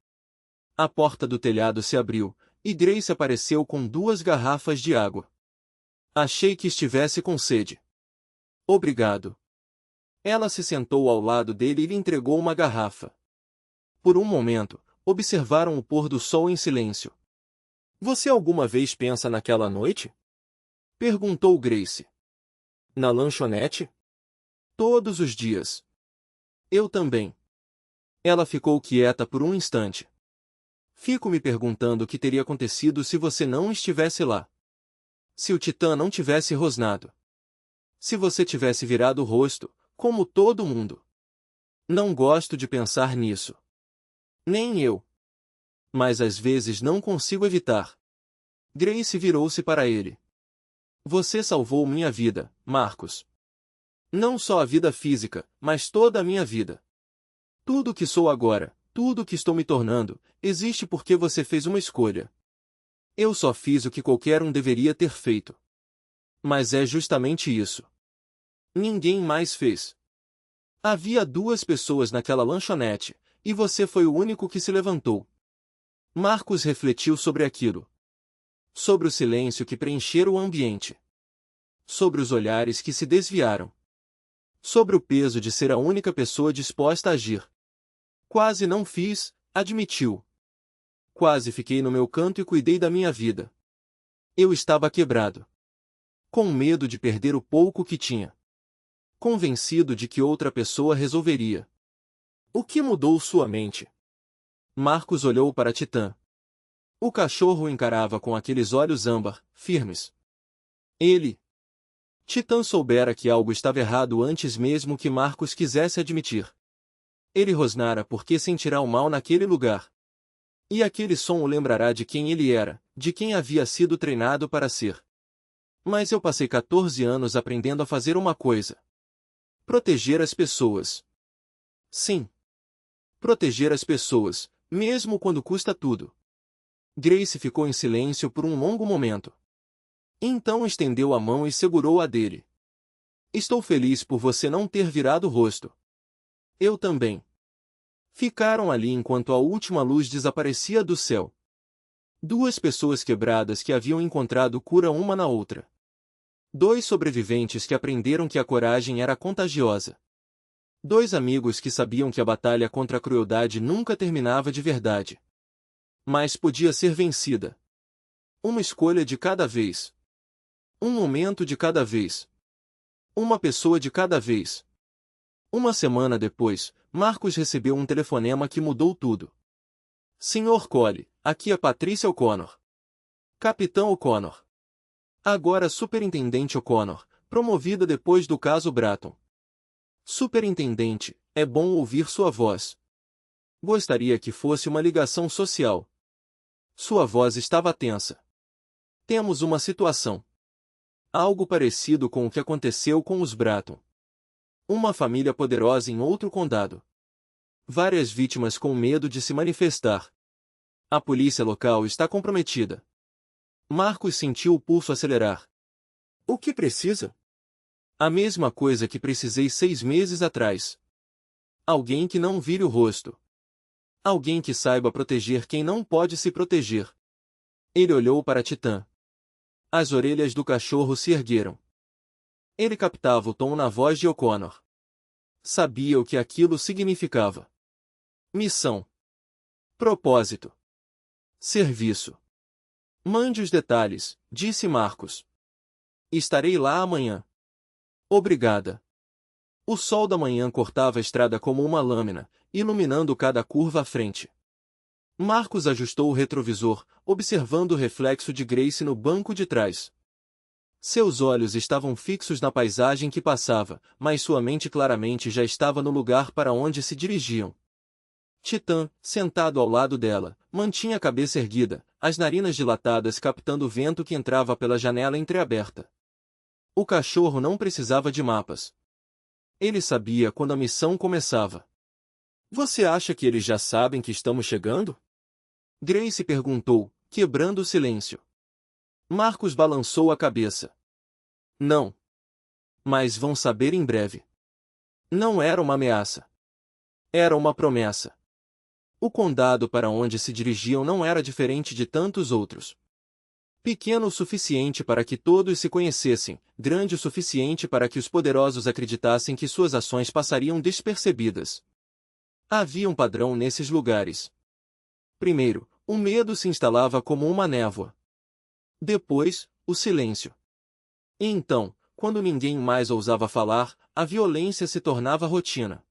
A porta do telhado se abriu, e Grace apareceu com 2 garrafas de água. Achei que estivesse com sede. Obrigado. Ela se sentou ao lado dele e lhe entregou uma garrafa. Por um momento, observaram o pôr do sol em silêncio. Você alguma vez pensa naquela noite? Perguntou Grace. Na lanchonete? Todos os dias. Eu também. Ela ficou quieta por um instante. Fico me perguntando o que teria acontecido se você não estivesse lá. Se o Titã não tivesse rosnado. Se você tivesse virado o rosto, como todo mundo. Não gosto de pensar nisso. Nem eu. Mas às vezes não consigo evitar. Grace virou-se para ele. Você salvou minha vida, Marcus. Não só a vida física, mas toda a minha vida. Tudo o que sou agora, tudo o que estou me tornando, existe porque você fez uma escolha. Eu só fiz o que qualquer um deveria ter feito. Mas é justamente isso. Ninguém mais fez. Havia 2 pessoas naquela lanchonete, e você foi o único que se levantou. Marcus refletiu sobre aquilo. Sobre o silêncio que preenchera o ambiente. Sobre os olhares que se desviaram. Sobre o peso de ser a única pessoa disposta a agir. Quase não fiz, admitiu. Quase fiquei no meu canto e cuidei da minha vida. Eu estava quebrado. Com medo de perder o pouco que tinha. Convencido de que outra pessoa resolveria. O que mudou sua mente? Marcus olhou para Titã. O cachorro o encarava com aqueles olhos âmbar, firmes. Ele... Titã soubera que algo estava errado antes mesmo que Marcus quisesse admitir. Ele rosnara porque sentirá o mal naquele lugar. E aquele som o lembrará de quem ele era, de quem havia sido treinado para ser. Mas eu passei 14 anos aprendendo a fazer uma coisa. Proteger as pessoas. Sim. Proteger as pessoas, mesmo quando custa tudo. Grace ficou em silêncio por um longo momento. Então estendeu a mão e segurou a dele. Estou feliz por você não ter virado o rosto. Eu também. Ficaram ali enquanto a última luz desaparecia do céu. 2 pessoas quebradas que haviam encontrado cura uma na outra. 2 sobreviventes que aprenderam que a coragem era contagiosa. 2 amigos que sabiam que a batalha contra a crueldade nunca terminava de verdade. Mas podia ser vencida. Uma escolha de cada vez. Um momento de cada vez. Uma pessoa de cada vez. Uma semana depois, Marcus recebeu um telefonema que mudou tudo. Sr. Cole, aqui é Patrícia O'Connor. Capitão O'Connor. Agora Superintendente O'Connor, promovida depois do caso Bratton. Superintendente, é bom ouvir sua voz. Gostaria que fosse uma ligação social. Sua voz estava tensa. Temos uma situação. Algo parecido com o que aconteceu com os Bratton. Uma família poderosa em outro condado. Várias vítimas com medo de se manifestar. A polícia local está comprometida. Marcus sentiu o pulso acelerar. O que precisa? A mesma coisa que precisei 6 meses atrás. Alguém que não vire o rosto. Alguém que saiba proteger quem não pode se proteger. Ele olhou para Titã. As orelhas do cachorro se ergueram. Ele captava o tom na voz de O'Connor. Sabia o que aquilo significava. Missão. Propósito. Serviço. Mande os detalhes, disse Marcus. Estarei lá amanhã. Obrigada. O sol da manhã cortava a estrada como uma lâmina, iluminando cada curva à frente. Marcos ajustou o retrovisor, observando o reflexo de Grace no banco de trás. Seus olhos estavam fixos na paisagem que passava, mas sua mente claramente já estava no lugar para onde se dirigiam. Titã, sentado ao lado dela, mantinha a cabeça erguida, as narinas dilatadas captando o vento que entrava pela janela entreaberta. O cachorro não precisava de mapas. Ele sabia quando a missão começava. Você acha que eles já sabem que estamos chegando? Grace perguntou, quebrando o silêncio. Marcos balançou a cabeça. Não. Mas vão saber em breve. Não era uma ameaça. Era uma promessa. O condado para onde se dirigiam não era diferente de tantos outros. Pequeno o suficiente para que todos se conhecessem, grande o suficiente para que os poderosos acreditassem que suas ações passariam despercebidas. Havia um padrão nesses lugares. Primeiro, o medo se instalava como uma névoa. Depois, o silêncio. E então, quando ninguém mais ousava falar, a violência se tornava rotina.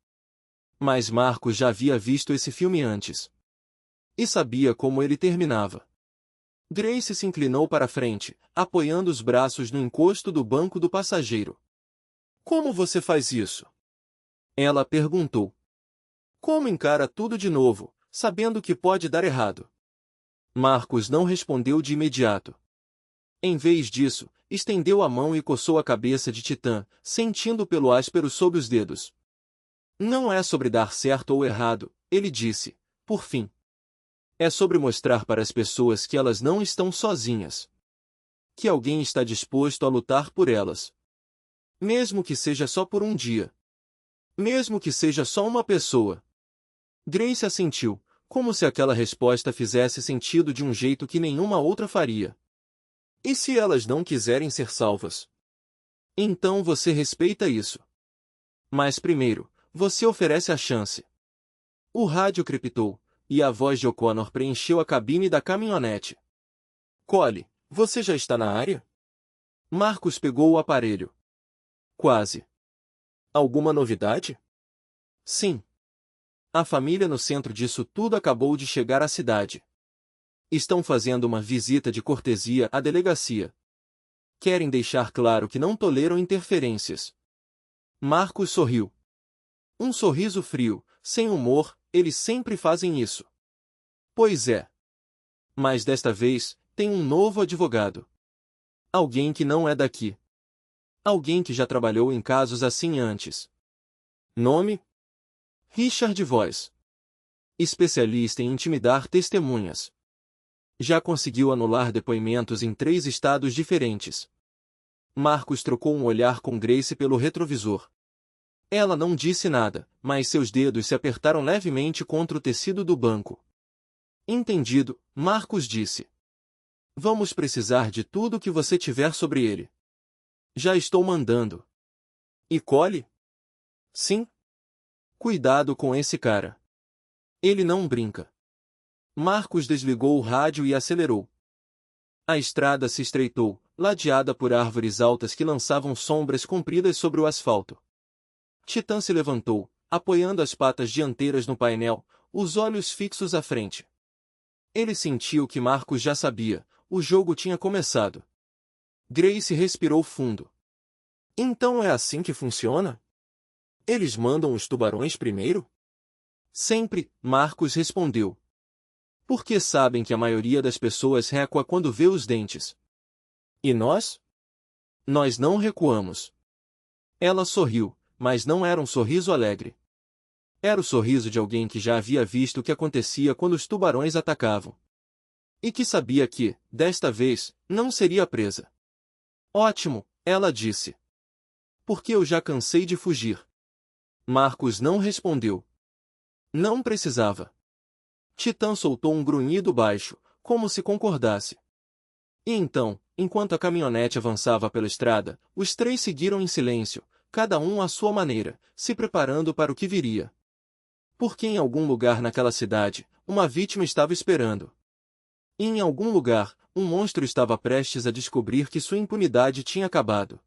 Mas Marcos já havia visto esse filme antes. E sabia como ele terminava. Grace se inclinou para a frente, apoiando os braços no encosto do banco do passageiro. Como você faz isso? Ela perguntou. Como encara tudo de novo, sabendo que pode dar errado? Marcos não respondeu de imediato. Em vez disso, estendeu a mão e coçou a cabeça de Titã, sentindo o pelo áspero sob os dedos. Não é sobre dar certo ou errado, ele disse, por fim. É sobre mostrar para as pessoas que elas não estão sozinhas. Que alguém está disposto a lutar por elas. Mesmo que seja só por um dia. Mesmo que seja só uma pessoa. Grace assentiu, como se aquela resposta fizesse sentido de um jeito que nenhuma outra faria. E se elas não quiserem ser salvas? Então você respeita isso. Mas primeiro, você oferece a chance. O rádio crepitou, e a voz de O'Connor preencheu a cabine da caminhonete. Cole, você já está na área? Marcos pegou o aparelho. Quase. Alguma novidade? Sim. A família no centro disso tudo acabou de chegar à cidade. Estão fazendo uma visita de cortesia à delegacia. Querem deixar claro que não toleram interferências. Marcos sorriu. Um sorriso frio, sem humor, eles sempre fazem isso. Pois é. Mas desta vez, tem um novo advogado. Alguém que não é daqui. Alguém que já trabalhou em casos assim antes. Nome? Richard Voice. Especialista em intimidar testemunhas. Já conseguiu anular depoimentos em 3 estados diferentes. Marcos trocou um olhar com Grace pelo retrovisor. Ela não disse nada, mas seus dedos se apertaram levemente contra o tecido do banco. Entendido, Marcos disse. Vamos precisar de tudo que você tiver sobre ele. Já estou mandando. E Cole? Sim. Cuidado com esse cara. Ele não brinca. Marcos desligou o rádio e acelerou. A estrada se estreitou, ladeada por árvores altas que lançavam sombras compridas sobre o asfalto. Titã se levantou, apoiando as patas dianteiras no painel, os olhos fixos à frente. Ele sentiu que Marcos já sabia, o jogo tinha começado. Grace respirou fundo. Então é assim que funciona? Eles mandam os tubarões primeiro? Sempre, Marcos respondeu. Porque sabem que a maioria das pessoas recua quando vê os dentes. E nós? Nós não recuamos. Ela sorriu, mas não era um sorriso alegre. Era o sorriso de alguém que já havia visto o que acontecia quando os tubarões atacavam. E que sabia que, desta vez, não seria presa. Ótimo, ela disse. Porque eu já cansei de fugir. Marcos não respondeu. Não precisava. Titã soltou um grunhido baixo, como se concordasse. E então, enquanto a caminhonete avançava pela estrada, os 3 seguiram em silêncio, cada um à sua maneira, se preparando para o que viria. Porque em algum lugar naquela cidade, uma vítima estava esperando. E em algum lugar, um monstro estava prestes a descobrir que sua impunidade tinha acabado.